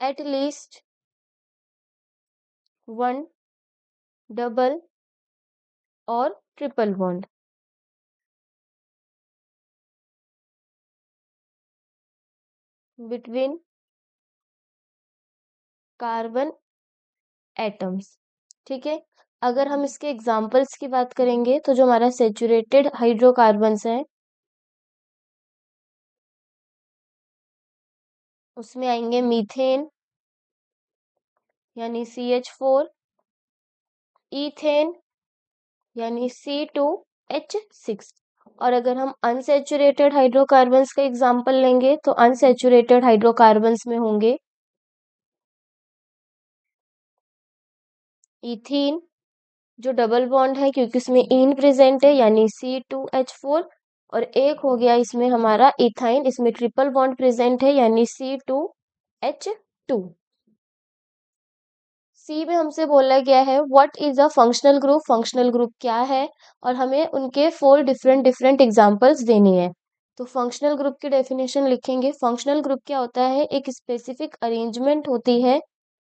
at least one double or triple bond between carbon atoms। ठीक है, अगर हम इसके एग्जाम्पल्स की बात करेंगे तो जो हमारा सेचुरेटेड हाइड्रोकार्बन्स है उसमें आएंगे मीथेन यानी CH4, इथेन यानी C2H6। और अगर हम अनसैचुरेटेड हाइड्रोकार्बन्स का एग्जांपल लेंगे तो अनसैचुरेटेड हाइड्रोकार्बन्स में होंगे इथीन जो डबल बॉन्ड है क्योंकि उसमें इन प्रेजेंट है यानी C2H4, और एक हो गया इसमें हमारा इथाइन, इसमें ट्रिपल बॉन्ड प्रेजेंट है यानी C2H2। सी में हमसे बोला गया है what is a functional group, functional group क्या है, और हमें उनके 4 डिफरेंट डिफरेंट एग्जांपल्स देने हैं। तो फंक्शनल ग्रुप की डेफिनेशन लिखेंगे। फंक्शनल ग्रुप क्या होता है, एक स्पेसिफिक अरेंजमेंट होती है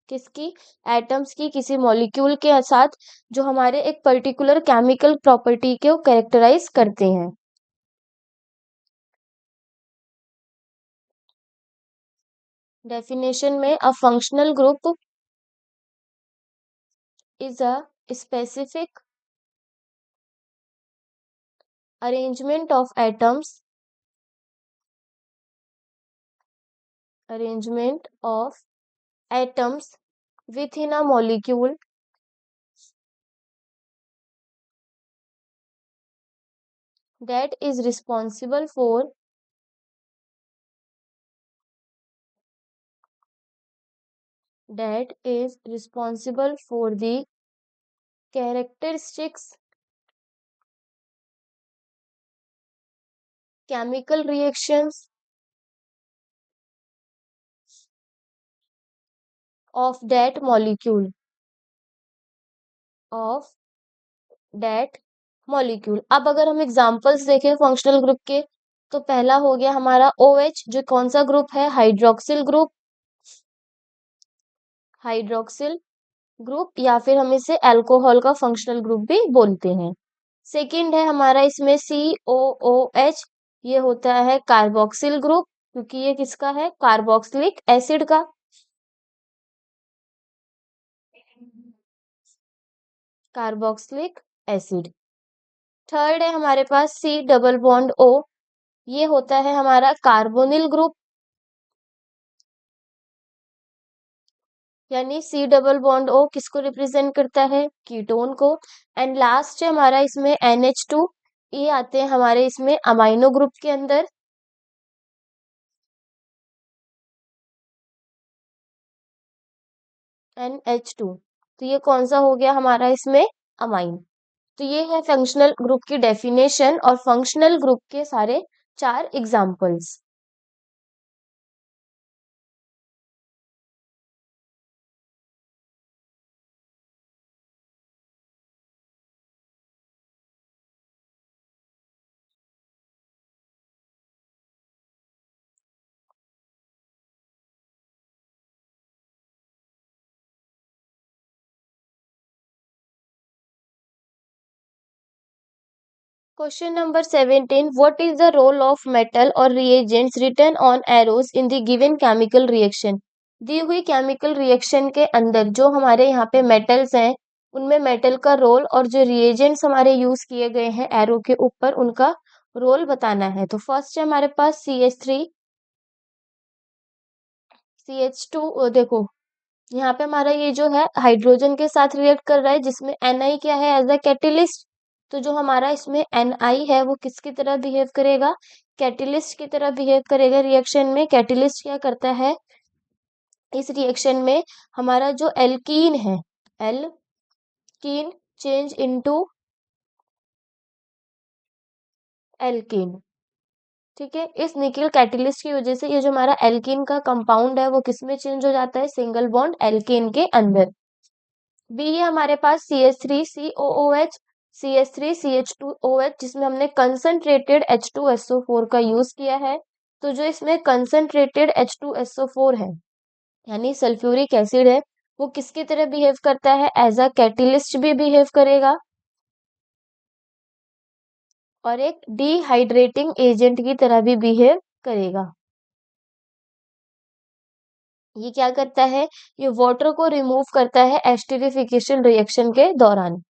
किसकी, एटम्स की किसी मॉलिक्यूल के साथ जो हमारे एक पर्टिकुलर केमिकल प्रॉपर्टी को कैरेक्टराइज करते हैं। डेफिनेशन में a functional group is a specific arrangement of atoms, arrangement of atoms within a molecule that is responsible for the characteristics, chemical reactions of that molecule, of that molecule। अब अगर हम एग्जांपल्स देखें फंक्शनल ग्रुप के तो पहला हो गया हमारा OH जो कौन सा ग्रुप है, हाइड्रोक्सिल ग्रुप, हाइड्रोक्सिल ग्रुप, या फिर हम इसे अल्कोहल का फंक्शनल ग्रुप भी बोलते हैं। सेकंड है हमारा इसमें COOH, ये होता है कार्बोक्सिल ग्रुप क्योंकि ये किसका है, कार्बोक्सिलिक एसिड का। Carboxylic acid. थर्ड है हमारे पास C डबल बॉन्ड O, ये होता है हमारा कार्बोनिल ग्रुप यानी C डबल बॉन्ड O किसको रिप्रेजेंट करता है, कीटोन को। एंड लास्ट है हमारा इसमें NH2, ये आते हैं हमारे इसमें अमाइनो ग्रुप के अंदर। NH2। तो ये कौन सा हो गया हमारा इसमें? अमाइन। तो ये है फंक्शनल ग्रुप की डेफिनेशन और फंक्शनल ग्रुप के सारे 4 examples. Question number 17, what is the role of metal और reagents written on arrows in the given chemical reaction? दी हुई केमिकल रिएक्शन के अंदर जो हमारे यहाँ पे मेटल्स हैं, उनमें मेटल का रोल और जो रिएजेंट्स हमारे यूज किए गए हैं एरो के ऊपर, उनका रोल बताना है। तो फर्स्ट है हमारे पास CH3, CH2। देखो यहाँ पे हमारा ये जो है हाइड्रोजन के साथ रिएक्ट कर रहा है, जिसमें Na क्या है? As a catalyst. तो जो हमारा इसमें Na है वो किसकी तरह बिहेव करेगा? कैटेलिस्ट की तरह बिहेव करेगा। रिएक्शन में कैटेलिस्ट क्या करता है? इस रिएक्शन में हमारा जो एल्कीन है, एल्कीन चेंज इनटू एल्कीन। ठीक है, इस निकल कैटेलिस्ट की वजह से ये जो हमारा एल्कीन का कंपाउंड है वो किसमें चेंज हो जाता है? सिंगल बॉन्ड एल्कीन के अंदर। बी है हमारे पास CH3COOH, CH3CH2OH, जिसमें हमने कंसंट्रेटेड H2SO4 का यूज किया है। तो जो इसमें कंसंट्रेटेड H2SO4 है, यानी सल्फ्यूरिक एसिड है, वो किसकी तरह बिहेव करता है? एज अ कैटेलिस्ट भी बिहेव करेगा और एक डिहाइड्रेटिंग एजेंट की तरह भी बिहेव करेगा। ये क्या करता है? ये वाटर को रिमूव करता है एस्टरिफिकेशन रिएक्शन के दौरान।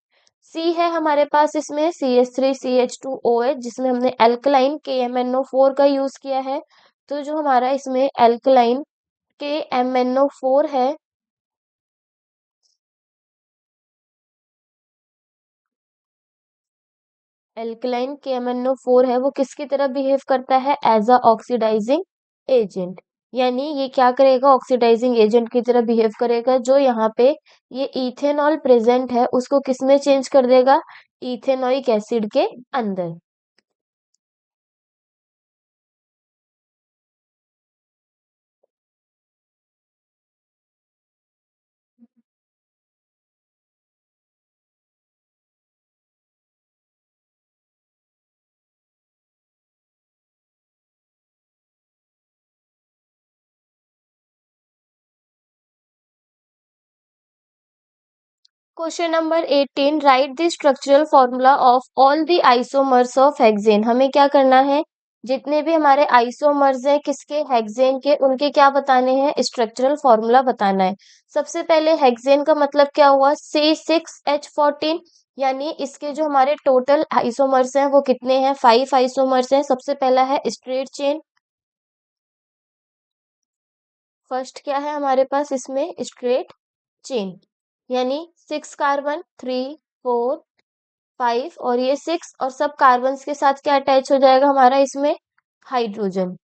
सी है हमारे पास इसमें CH3CH2OH, जिसमें हमने एल्कलाइन KMnO4 का यूज किया है। तो जो हमारा इसमें एल्कलाइन KMnO4 है, एल्कलाइन KMnO4 है, वो किसकी तरह बिहेव करता है? As a oxidizing agent. यानी ये क्या करेगा? ऑक्सीडाइजिंग एजेंट की तरह बिहेव करेगा। जो यहाँ पे ये इथेनॉल प्रेजेंट है उसको किसमें चेंज कर देगा? इथेनोइक एसिड के अंदर। Question number 18, right the structural formula of all the isomers of hexane. हमें क्या करना है? जितने भी हमारे आइसोमर्स हैं किसके? हेक्सेन के, उनके क्या बताने हैं? स्ट्रक्चरल फॉर्मूला बताना है। सबसे पहले हेक्सेन का मतलब क्या हुआ? C6H14। यानी इसके जो हमारे टोटल आइसोमर्स हैं वो कितने हैं? 5 आइसोमर्स हैं। सबसे पहला है स्ट्रेट चेन। फर्स्ट क्या है हमारे पास इसमें? Straight chain. यानी 6 कार्बन, 3 4 5, और ये 6 और सब कार्बन्स के साथ क्या अटैच हो जाएगा हमारा इसमें? हाइड्रोजन।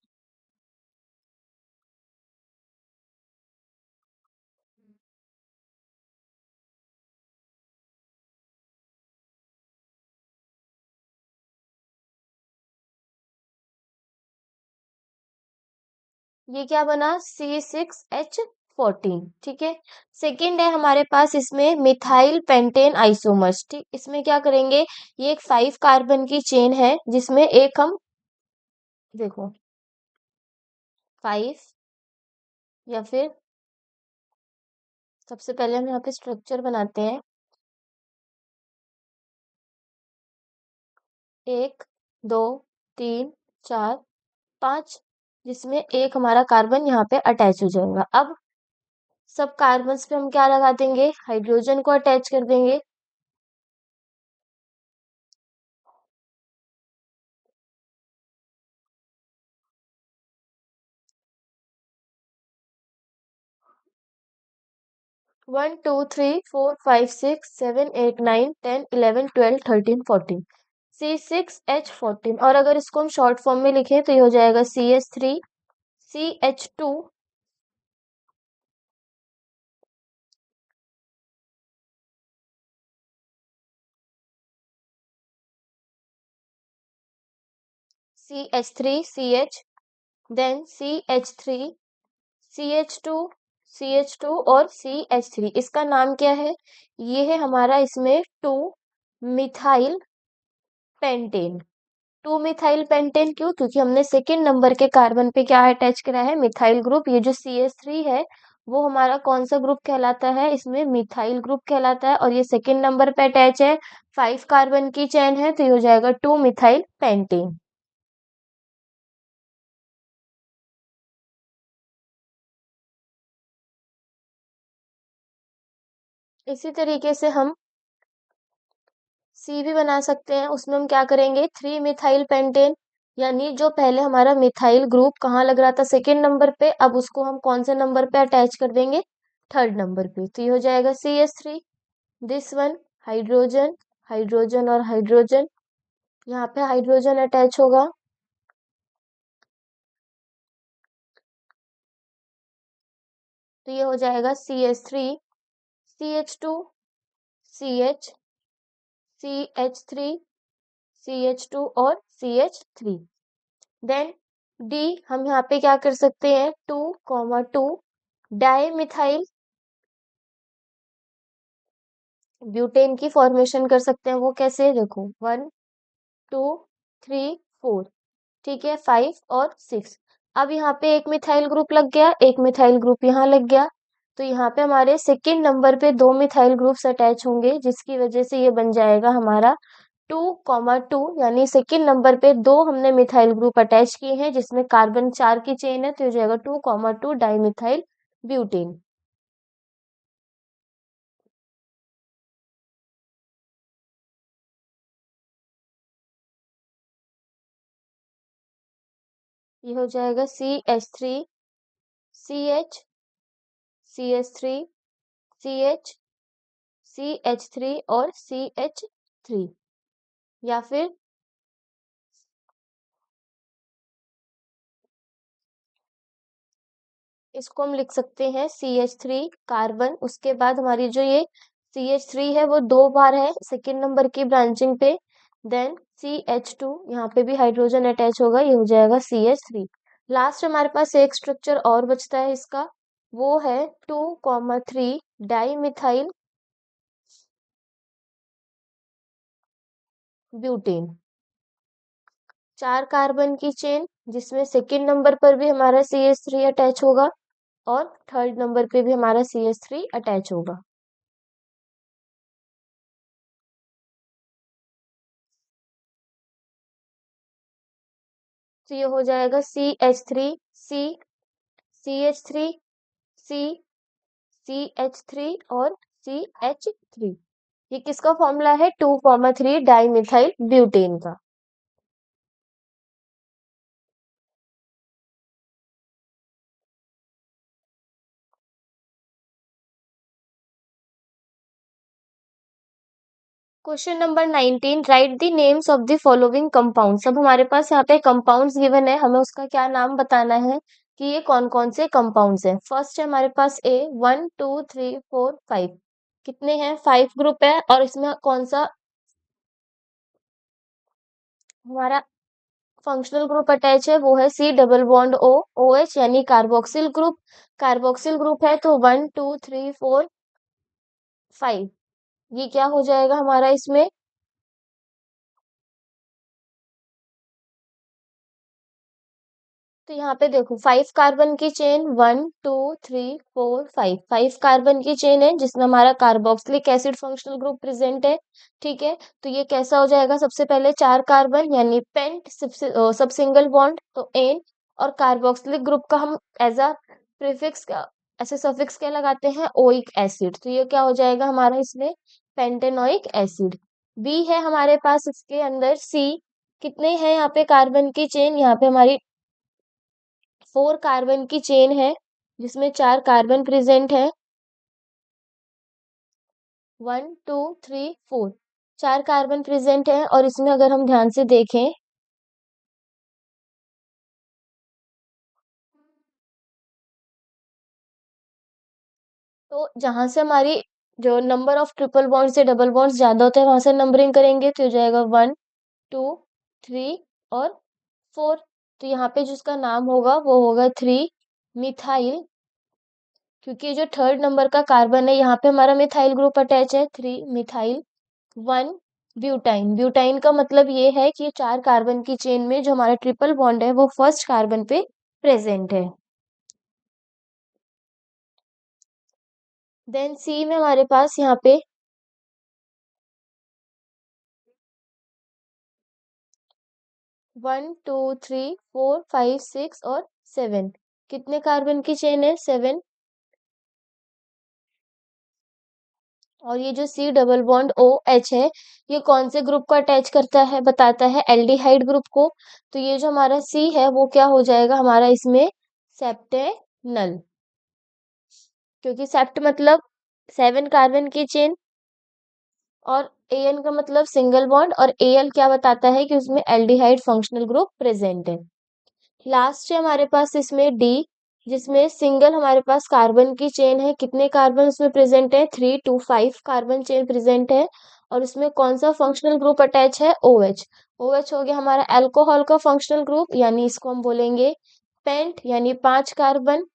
ये क्या बना? C6H14। ठीक है। सेकेंड है हमारे पास इसमें मिथाइल पेंटेन आइसोमर्स। ठीक, इसमें क्या करेंगे? ये एक 5 कार्बन की चेन है जिसमें एक हम, देखो, 5, या फिर सबसे पहले हम यहाँ पे स्ट्रक्चर बनाते हैं। 1 2 3 4 5, जिसमें एक हमारा कार्बन यहाँ पे अटैच हो जाएगा। अब सब कार्बन्स पे हम क्या लगा देंगे? हाइड्रोजन को अटैच कर देंगे। One two three four five six seven eight nine 10 11 12 13 14, C6H14। और अगर इसको हम शॉर्ट फॉर्म में लिखें तो ये हो जाएगा CH3CH2 CH3CH, देन CH3CH2 और CH3। इसका नाम क्या है? ये है हमारा इसमें 2 मिथाइल पेंटेन। 2 मिथाइल पेंटेन क्यों? क्योंकि हमने सेकेंड नंबर के कार्बन पे क्या अटैच करा है? Methyl group. ये जो CH3 है वो हमारा कौन सा ग्रुप कहलाता है? इसमें मिथाइल ग्रुप कहलाता है, और ये सेकेंड नंबर पे अटैच है, 5 कार्बन की चेन है, तो ये हो जाएगा 2 मिथाइल पेंटेन। इसी तरीके से हम सी भी बना सकते हैं। उसमें हम क्या करेंगे? 3 मिथाइल पेंटेन, यानी जो पहले हमारा मिथाइल ग्रुप कहाँ लग रहा था? सेकेंड नंबर पे, अब उसको हम कौन से नंबर पे अटैच कर देंगे? थर्ड नंबर पे। तो ये हो जाएगा CH3, this one, hydrogen, hydrogen और हाइड्रोजन, यहाँ पे हाइड्रोजन अटैच होगा। तो ये हो जाएगा CH3, CH2, CH, CH3, CH2 और CH3। देन डी, हम यहाँ पे क्या कर सकते हैं? 2,2 डाई मिथाइल ब्यूटेन की फॉर्मेशन कर सकते हैं। वो कैसे? देखो, 1 2 3 4, ठीक है, 5 और 6। अब यहाँ पे एक मिथाइल ग्रुप लग गया, एक मिथाइल ग्रुप यहाँ लग गया, तो यहाँ पे हमारे सेकेंड नंबर पे 2 मिथाइल ग्रुप्स अटैच होंगे, जिसकी वजह से ये बन जाएगा हमारा 2,2, यानी सेकेंड नंबर पे 2 हमने मिथाइल ग्रुप अटैच किए हैं, जिसमें कार्बन 4 की चेन है, तो हो जाएगा 2,2 डाई मिथाइल ब्यूटेन। ये हो जाएगा CH3, CH, CH3, CH, CH3 और CH3। या फिर इसको हम लिख सकते हैं CH3 कार्बन, उसके बाद हमारी जो ये CH3 है वो 2 बार है सेकेंड नंबर की ब्रांचिंग पे, देन CH2, यहाँ पे भी हाइड्रोजन अटैच होगा, ये हो जाएगा CH3। लास्ट हमारे पास एक स्ट्रक्चर और बचता है इसका, वो है 2,3 डाई मिथाइल ब्यूटेन। 4 कार्बन की चेन, जिसमें सेकेंड नंबर पर भी हमारा CH3 अटैच होगा, और थर्ड नंबर पे भी हमारा CH3 अटैच होगा। तो ये हो जाएगा CH3, C, CH3, C, CH3 और CH3। ये किसका फॉर्मूला है? 2,3 डाई मिथाइल ब्यूटेन का। Question number 19, right the names of the following compounds. अब हमारे पास यहाँ पे कंपाउंड्स गिवन है, हमें उसका क्या नाम बताना है कि ये कौन कौन से कंपाउंड्स हैं। फर्स्ट है हमारे पास A, 1 2 3 4 5। कितने हैं? 5 ग्रुप है, और इसमें कौन सा हमारा फंक्शनल ग्रुप अटैच है? वो है C double bond O, OH, यानी कार्बोक्सिल ग्रुप। कार्बोक्सिल ग्रुप है, तो 1 2 3 4 5, ये क्या हो जाएगा हमारा इसमें? तो यहाँ पे देखो, 5 कार्बन की चेन, 1 2 3 4 5, 5 कार्बन की चेन है, जिसमें हमारा carboxylic acid functional group present है, ठीक है। तो ये कैसा हो जाएगा? सबसे पहले 4 कार्बन, यानी पेंट सब सिंगल बॉन्ड, तो एन, और कार्बोक्सिलिक ग्रुप का हम एज अ प्रीफिक्स का ऐसे सफिक्स क्या लगाते हैं? ओइक एसिड, तो ये क्या हो जाएगा हमारा इसमें? Pentanoic acid. बी है हमारे पास इसके अंदर सी, कितने हैं यहाँ पे कार्बन की चेन? यहाँ पे हमारी 4 कार्बन की चेन है, जिसमें 4 कार्बन प्रेजेंट है, 1 2 3 4, 4 कार्बन प्रेजेंट है, और इसमें अगर हम ध्यान से देखें तो जहां से हमारी जो नंबर ऑफ ट्रिपल बॉन्ड से डबल बॉन्ड ज्यादा होते हैं, वहां से नंबरिंग करेंगे, तो हो जाएगा 1 2 3 और 4। तो यहाँ पे जिसका नाम होगा वो होगा 3 मिथाइल, क्योंकि ये जो थर्ड नंबर का कार्बन है यहाँ पे हमारा मिथाइल ग्रुप अटैच है। 3 मिथाइल 1 ब्यूटाइन। ब्यूटाइन का मतलब ये है कि 4 कार्बन की चेन में जो हमारा ट्रिपल बॉन्ड है वो फर्स्ट कार्बन पे प्रेजेंट है। देन सी में हमारे पास यहाँ पे 1 2 3 4 5 6 और 7। कितने कार्बन की चेन है? 7। और ये जो C double bond O H है, ये कौन से ग्रुप को अटैच करता है? बताता है एल्डिहाइड ग्रुप को। तो ये जो हमारा सी है वो क्या हो जाएगा हमारा इसमें? सेप्टेनल, क्योंकि सेप्ट मतलब 7 कार्बन की चेन, और एन का मतलब सिंगल बॉन्ड, और एल क्या बताता है कि उसमें एल्डिहाइड फंक्शनल ग्रुप प्रेजेंट है। लास्ट है हमारे पास इसमें डी, जिसमें सिंगल हमारे पास कार्बन की चेन है। कितने कार्बन उसमें प्रेजेंट है? 3 to 5 कार्बन चेन प्रेजेंट है। और उसमें कौन सा फंक्शनल ग्रुप अटैच है? O H. ओ एच हो गया हमारा अल्कोहल का फंक्शनल ग्रुप, यानी इसको हम बोलेंगे पेंट, यानी 5 carbon.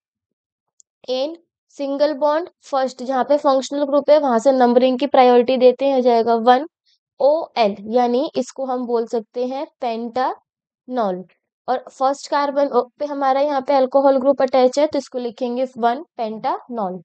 N single bond first, जहाँ पे फंक्शनल ग्रुप है वहां से नंबरिंग की प्रायोरिटी देते हैं, हो जाएगा 1। ओ एल, यानी इसको हम बोल सकते हैं पेंटानॉल। और फर्स्ट कार्बन पे हमारा यहाँ पे अल्कोहल ग्रुप अटैच है, तो इसको लिखेंगे 1 pentanol.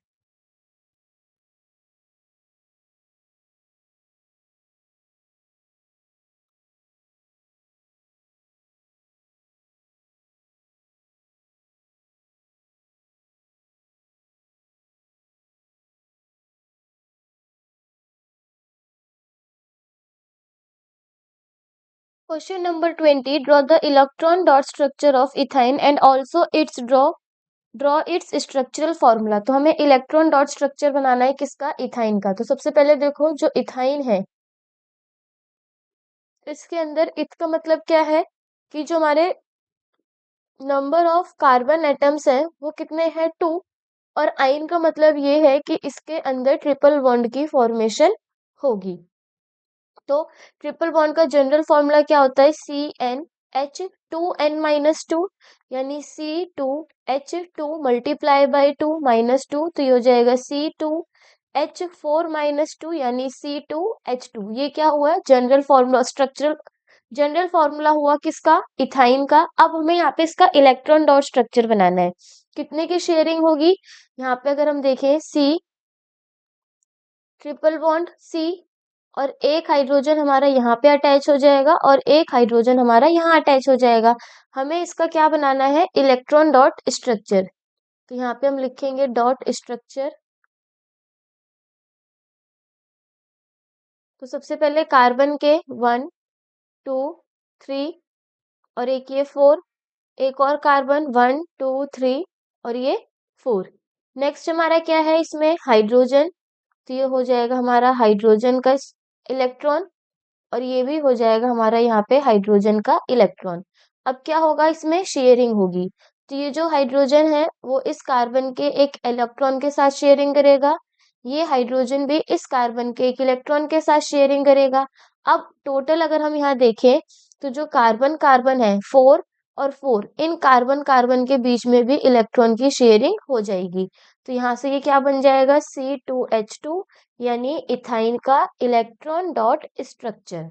Question number 20, draw the electron dot structure of ethyne and also its draw its structural formula. तो हमें इलेक्ट्रॉन डॉट स्ट्रक्चर बनाना है किसका? इथाइन का। तो सबसे पहले देखो जो इथाइन है, इसके अंदर इत का मतलब क्या है कि जो हमारे नंबर ऑफ कार्बन एटम्स है वो कितने हैं? 2। और आइन का मतलब ये है कि इसके अंदर ट्रिपल बॉन्ड की फॉर्मेशन होगी। तो ट्रिपल बॉन्ड का जनरल फॉर्मूला क्या होता है? CnH2n-2, यानी C2H2 मल्टीप्लाई बाई 2 - 2, तो ये हो जाएगा C2H4 - 2, यानी C2H2। ये क्या हुआ? General formula, structural general formula हुआ किसका? इथाइन का। अब हमें यहाँ पे इसका इलेक्ट्रॉन डॉट स्ट्रक्चर बनाना है। कितने की शेयरिंग होगी? यहाँ पे अगर हम देखें सी ट्रिपल बॉन्ड सी, और एक हाइड्रोजन हमारा यहाँ पे अटैच हो जाएगा और एक हाइड्रोजन हमारा यहाँ अटैच हो जाएगा। हमें इसका क्या बनाना है? Electron dot structure. तो यहाँ पे हम लिखेंगे डॉट स्ट्रक्चर। तो सबसे पहले कार्बन के 1 2 3, और एक ये 4, एक और कार्बन 1 2 3, और ये 4। नेक्स्ट हमारा क्या है इसमें? हाइड्रोजन। तो ये हो जाएगा हमारा हाइड्रोजन का इलेक्ट्रॉन, और ये भी हो जाएगा हमारा यहाँ पे हाइड्रोजन का इलेक्ट्रॉन। अब क्या होगा? इसमें शेयरिंग होगी। तो ये जो हाइड्रोजन है वो इस कार्बन के एक इलेक्ट्रॉन के साथ शेयरिंग करेगा, ये हाइड्रोजन भी इस कार्बन के एक इलेक्ट्रॉन के साथ शेयरिंग करेगा। अब टोटल अगर हम यहाँ देखें तो जो कार्बन कार्बन है 4 और 4, इन कार्बन कार्बन के बीच में भी इलेक्ट्रॉन की शेयरिंग हो जाएगी। तो यहाँ से ये क्या बन जाएगा? C2H2, यानी इथाइन का electron dot structure.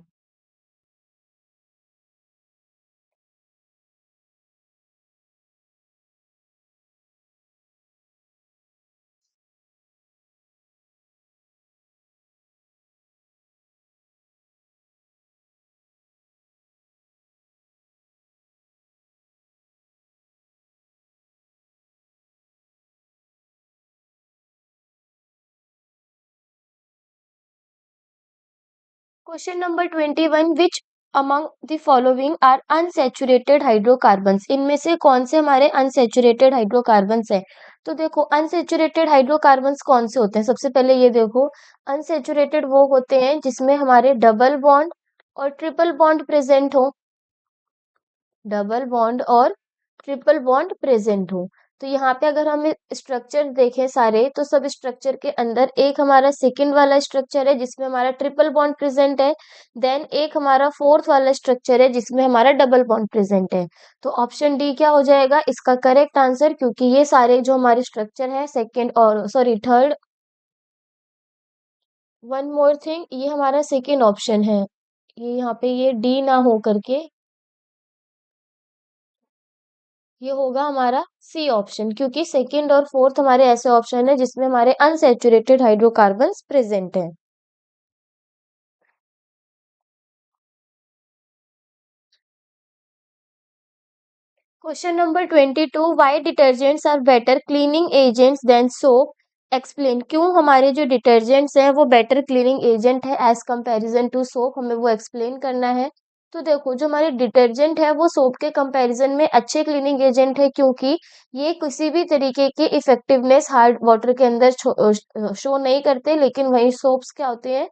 Question number 21, which among the following are unsaturated hydrocarbons. इनमें से कौन से हमारे अनसैचुरेटेड हाइड्रोकार्बन्स है? तो देखो अनसैचुरेटेड हाइड्रोकार्बन्स कौन से होते हैं? सबसे पहले ये देखो, अनसैचुरेटेड वो होते हैं जिसमें हमारे डबल बॉन्ड और ट्रिपल बॉन्ड प्रेजेंट हो, डबल बॉन्ड और ट्रिपल बॉन्ड प्रेजेंट हो। तो यहाँ पे अगर हम स्ट्रक्चर देखें सारे, तो सब स्ट्रक्चर के अंदर एक हमारा सेकंड वाला स्ट्रक्चर है जिसमें हमारा ट्रिपल बॉन्ड प्रेजेंट है। देन एक हमारा फोर्थ वाला स्ट्रक्चर है जिसमें हमारा डबल बॉन्ड प्रेजेंट है। तो ऑप्शन डी क्या हो जाएगा इसका करेक्ट आंसर, क्योंकि ये सारे जो हमारे स्ट्रक्चर है सेकंड और sorry third, one more thing, ये हमारा सेकंड ऑप्शन है। ये यहाँ पे ये डी ना हो करके ये होगा हमारा सी ऑप्शन, क्योंकि सेकंड और फोर्थ हमारे ऐसे ऑप्शन है जिसमें हमारे अनसैचुरेटेड हाइड्रोकार्बन्स प्रेजेंट है। Question number 22, why detergents are better cleaning agents than soap, explain, क्यों हमारे जो डिटर्जेंट्स हैं वो बेटर क्लीनिंग एजेंट है एज कंपैरिजन टू सोप, हमें वो एक्सप्लेन करना है। तो देखो जो हमारे डिटर्जेंट है वो सोप के कंपैरिजन में अच्छे क्लीनिंग एजेंट है, क्योंकि ये किसी भी तरीके की इफेक्टिवनेस हार्ड वाटर के अंदर शो नहीं करते, लेकिन वही सोप्स क्या होते हैं।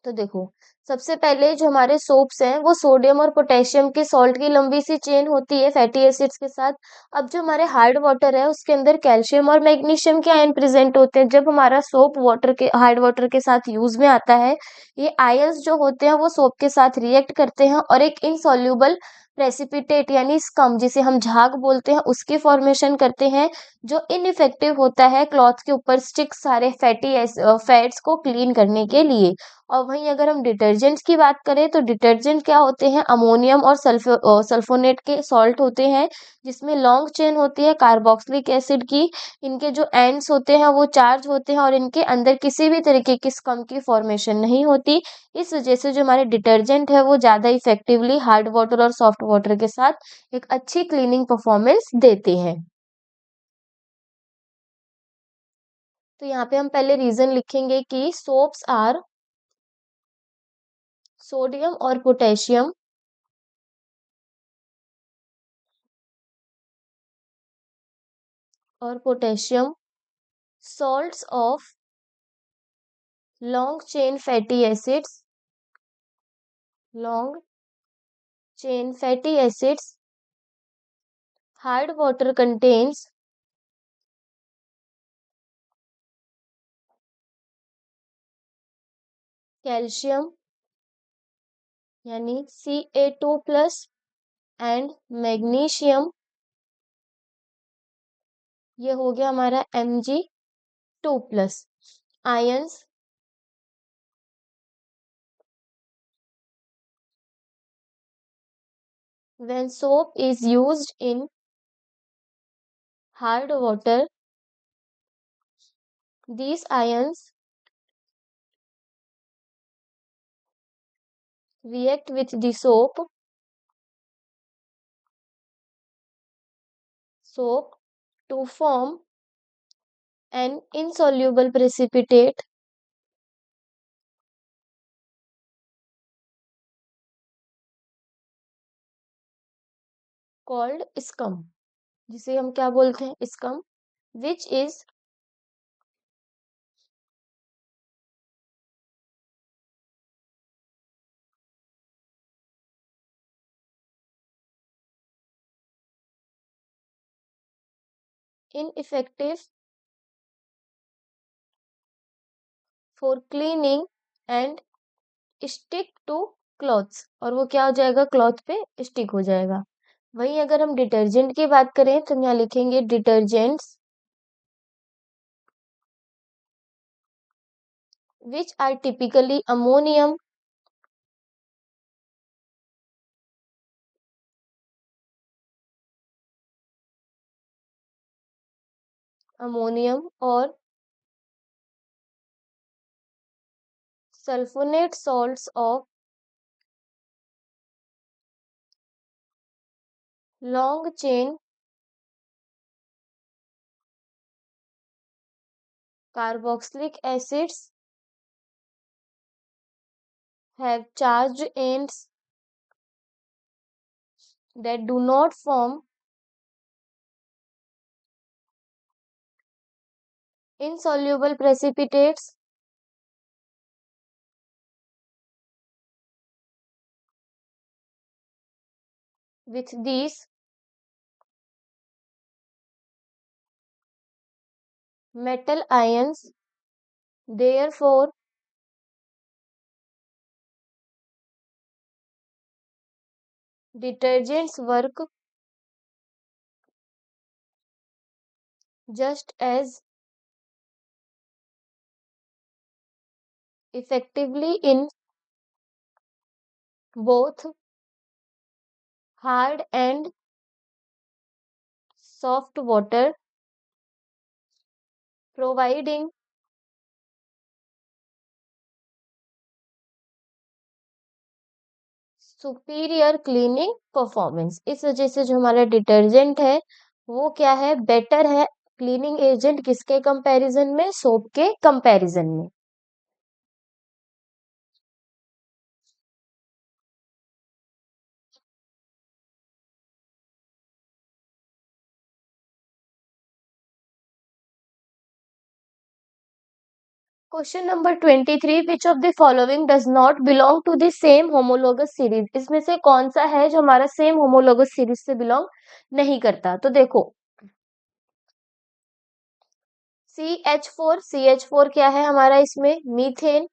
तो देखो सबसे पहले जो हमारे सोप्स हैं वो सोडियम और पोटेशियम के सॉल्ट की लंबी सी चेन होती है फैटी एसिड्स के साथ। अब जो हमारे हार्ड वाटर है उसके अंदर कैल्शियम और मैग्नीशियम के आयन प्रेजेंट होते हैं। जब हमारा सोप वाटर के हार्ड वाटर के साथ यूज में आता है, ये आयंस जो होते हैं वो सोप के साथ रिएक्ट करते हैं और एक इनसॉल्युबल प्रेसिपिटेट यानी स्कम जिसे हम झाग बोलते हैं उसकी फॉर्मेशन करते हैं, जो इनइफेक्टिव होता है क्लॉथ के ऊपर स्टिक सारे फैटी फैट्स को क्लीन करने के लिए। और वहीं अगर हम डिटर्जेंट्स की बात करें तो डिटर्जेंट क्या होते हैं, अमोनियम और सल्फोनेट के सॉल्ट होते हैं जिसमें लॉन्ग चेन होती है कार्बोक्सिलिक एसिड की। इनके जो एंड्स होते हैं वो चार्ज होते हैं और इनके अंदर किसी भी तरीके की स्कम की फॉर्मेशन नहीं होती। इस वजह से जो हमारे डिटर्जेंट है वो ज़्यादा इफेक्टिवली हार्ड वाटर और सॉफ्ट वाटर के साथ एक अच्छी क्लीनिंग परफॉर्मेंस देते हैं। तो यहाँ पे हम पहले रीजन लिखेंगे कि सोप्स आर सोडियम और potassium salts of long chain fatty acids, long chain fatty acids, hard water contains calcium यानी Ca2 प्लस एंड मैग्नीशियम, ये हो गया हमारा Mg2 plus ions. When soap is used in hard water, these ions react with the soap to form an insoluble precipitate called scum, जिसे हम क्या बोलते हैं scum, which is ineffective for cleaning and stick to clothes, और वो क्या हो जाएगा क्लॉथ पे स्टिक हो जाएगा। वहीं अगर हम डिटर्जेंट की बात करें तो हम यहाँ लिखेंगे detergents which are typically ammonium और sulfonate salts of long chain carboxylic acids have charged ends that do not form insoluble precipitates with these metal ions, therefore detergents work just as effectively in both hard and soft water, providing superior cleaning performance. इस वजह से जो हमारा डिटर्जेंट है वो क्या है, बेटर है क्लीनिंग एजेंट किसके कंपैरिजन में, सोप के कंपैरिजन में। Question number 23, which of the following does not belong to the same homologous series. इसमें से कौन सा है जो हमारा सेम होमोलोगस सीरीज से बिलोंग नहीं करता। तो देखो CH4 क्या है हमारा, इसमें मीथेन।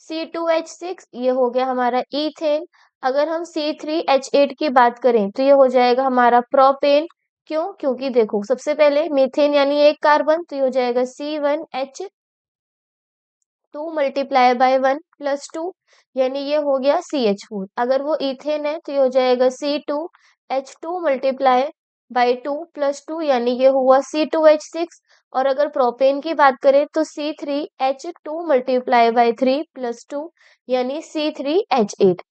C2H6 ये हो गया हमारा इथेन। अगर हम C3H8 की बात करें तो ये हो जाएगा हमारा प्रोपेन। क्यों, क्योंकि देखो सबसे पहले मीथेन यानी एक कार्बन, तो ये हो जाएगा C1H2 मल्टीप्लाई बाय 1 + 2 यानी ये हो गया CH4। अगर वो इथेन है तो ये हो जाएगा C2H2 मल्टीप्लाई बाय 2 + 2 यानी ये हुआ C2H6। और अगर प्रोपेन की बात करें तो C3H2 मल्टीप्लाई बाय 3 + 2 यानी C3H8।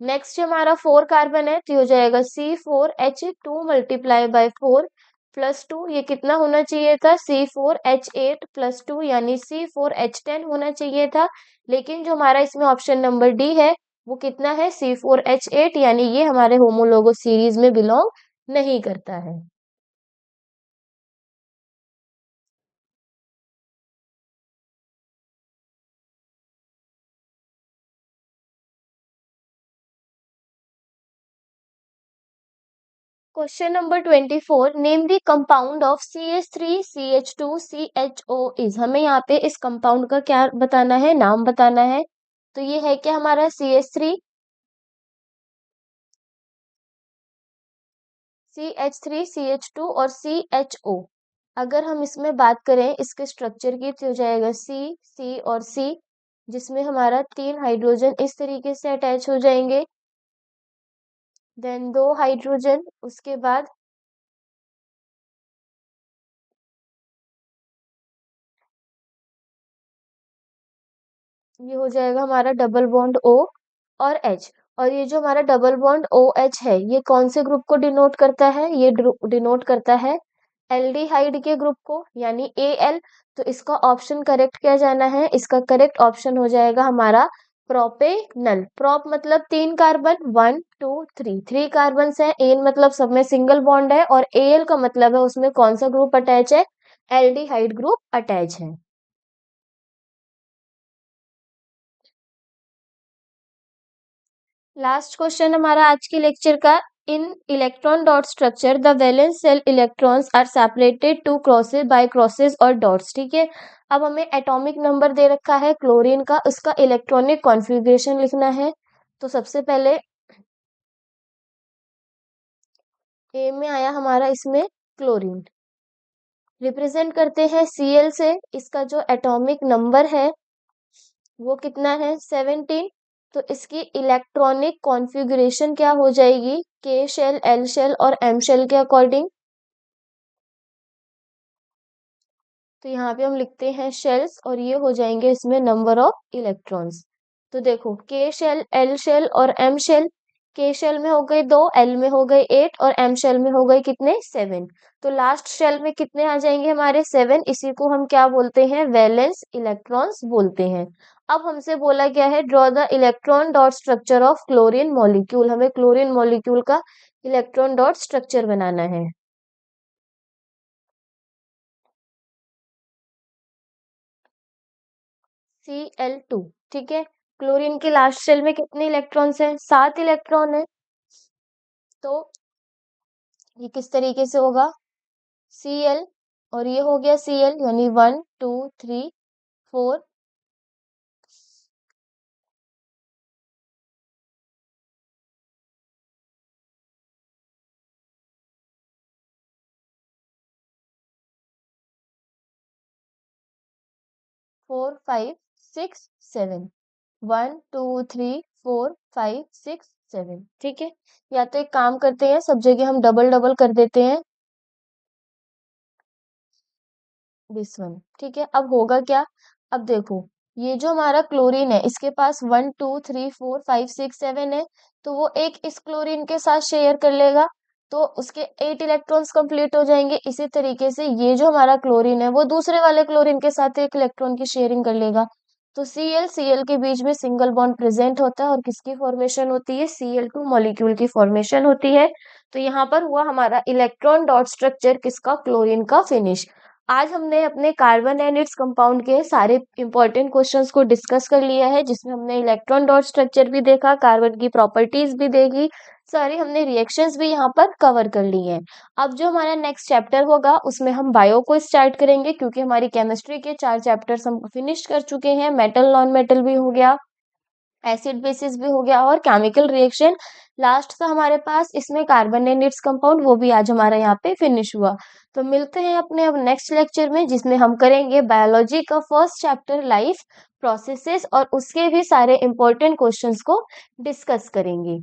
नेक्स्ट हमारा 4 कार्बन है तो ये हो जाएगा C4H2 मल्टीप्लाई बाय 4 + 2। ये कितना होना चाहिए था, C4H8 + 2 यानी C4H10 होना चाहिए था। लेकिन जो हमारा इसमें ऑप्शन नंबर डी है वो कितना है, C4H8, यानी ये हमारे होमोलोगो सीरीज में बिलोंग नहीं करता है। Question number 24, name the compound of CH3CH2CHO is. हमें यहाँ पे इस कंपाउंड का क्या बताना है, नाम बताना है। तो ये है क्या हमारा CH3CH2 और CHO। अगर हम इसमें बात करें इसके स्ट्रक्चर की तो हो जाएगा C और C, जिसमें हमारा 3 हाइड्रोजन इस तरीके से अटैच हो जाएंगे, देन 2 हाइड्रोजन, उसके बाद ये हो जाएगा हमारा डबल बॉन्ड O और H। और ये जो हमारा डबल बॉन्ड OH है ये कौन से ग्रुप को डिनोट करता है, ये डिनोट करता है एल्डिहाइड के ग्रुप को यानी Al। तो इसका ऑप्शन करेक्ट क्या जाना है, इसका करेक्ट ऑप्शन हो जाएगा हमारा प्रोपेनल। प्रोप मतलब 3 कार्बन, 1 2 3, 3 कार्बन है। एन मतलब सब में सिंगल बॉन्ड है और Al का मतलब है उसमें कौन सा ग्रुप अटैच है, एल्डिहाइड ग्रुप अटैच है। लास्ट क्वेश्चन हमारा आज के लेक्चर का, in electron dot structure the valence shell electrons are separated to crosses by crosses और डॉट्स। ठीक है, अब हमें एटॉमिक नंबर दे रखा है क्लोरीन का, उसका इलेक्ट्रॉनिक कॉन्फ़िगरेशन लिखना है। तो सबसे पहले ए में आया हमारा इसमें क्लोरीन, रिप्रेजेंट करते हैं Cl से। इसका जो एटॉमिक नंबर है वो कितना है, 17। तो इसकी इलेक्ट्रॉनिक कॉन्फ़िगरेशन क्या हो जाएगी, के शेल, एल शेल और एम शेल के अकॉर्डिंग। तो यहाँ पे हम लिखते हैं शेल्स और ये हो जाएंगे इसमें नंबर ऑफ इलेक्ट्रॉन्स। तो देखो के शेल, एल शेल और एम शेल, के शेल में हो गए 2, एल में हो गए 8 और एम शेल में हो गए कितने, 7। तो लास्ट शेल में कितने आ जाएंगे हमारे, 7। इसी को हम क्या बोलते हैं, वैलेंस इलेक्ट्रॉन्स बोलते हैं। अब हमसे बोला गया है draw the electron dot structure of chlorine molecule. हमें क्लोरीन मॉलिक्यूल का इलेक्ट्रॉन डॉट स्ट्रक्चर बनाना है। Cl2। ठीक है, क्लोरीन के लास्ट शेल में कितने इलेक्ट्रॉन्स हैं, 7 इलेक्ट्रॉन है। तो ये किस तरीके से होगा, Cl और ये हो गया Cl, यानी 1 2 3 4 4 5 6 7 1 2 3 4 5 6 7। ठीक है, या तो एक काम करते हैं, सब जगह हम डबल डबल कर देते हैं दिस वन। ठीक है, अब होगा क्या, अब देखो, ये जो हमारा क्लोरीन है इसके पास 1 2 3 4 5 6 7 है, तो वो एक इस क्लोरीन के साथ शेयर कर लेगा, तो उसके 8 इलेक्ट्रॉन्स कंप्लीट हो जाएंगे। इसी तरीके से ये जो हमारा क्लोरीन है वो दूसरे वाले क्लोरीन के साथ एक इलेक्ट्रॉन की शेयरिंग कर लेगा। तो Cl के बीच में सिंगल बॉन्ड प्रेजेंट होता है और किसकी फॉर्मेशन होती है, Cl2 मॉलिक्यूल की फॉर्मेशन होती है। तो यहाँ पर हुआ हमारा इलेक्ट्रॉन डॉट स्ट्रक्चर किसका, क्लोरीन का फिनिश। आज हमने अपने कार्बन एंड इट्स कंपाउंड के सारे इंपॉर्टेंट क्वेश्चंस को डिस्कस कर लिया है, जिसमें हमने इलेक्ट्रॉन डॉट स्ट्रक्चर भी देखा, कार्बन की प्रॉपर्टीज भी देखी, सारी हमने रिएक्शंस भी यहाँ पर कवर कर ली हैं। अब जो हमारा नेक्स्ट चैप्टर होगा उसमें हम बायो को स्टार्ट करेंगे, क्योंकि हमारी केमिस्ट्री के 4 चैप्टर्स हम फिनिश कर चुके हैं। मेटल नॉन मेटल भी हो गया, एसिड बेसिस भी हो गया और केमिकल रिएक्शन लास्ट था हमारे पास, इसमें कार्बन एंड इट्स कंपाउंड, वो भी आज हमारा यहाँ पे फिनिश हुआ। तो मिलते हैं अपने अब नेक्स्ट लेक्चर में, जिसमें हम करेंगे बायोलॉजी का फर्स्ट चैप्टर लाइफ प्रोसेसेस और उसके भी सारे इंपॉर्टेंट क्वेश्चंस को डिस्कस करेंगे।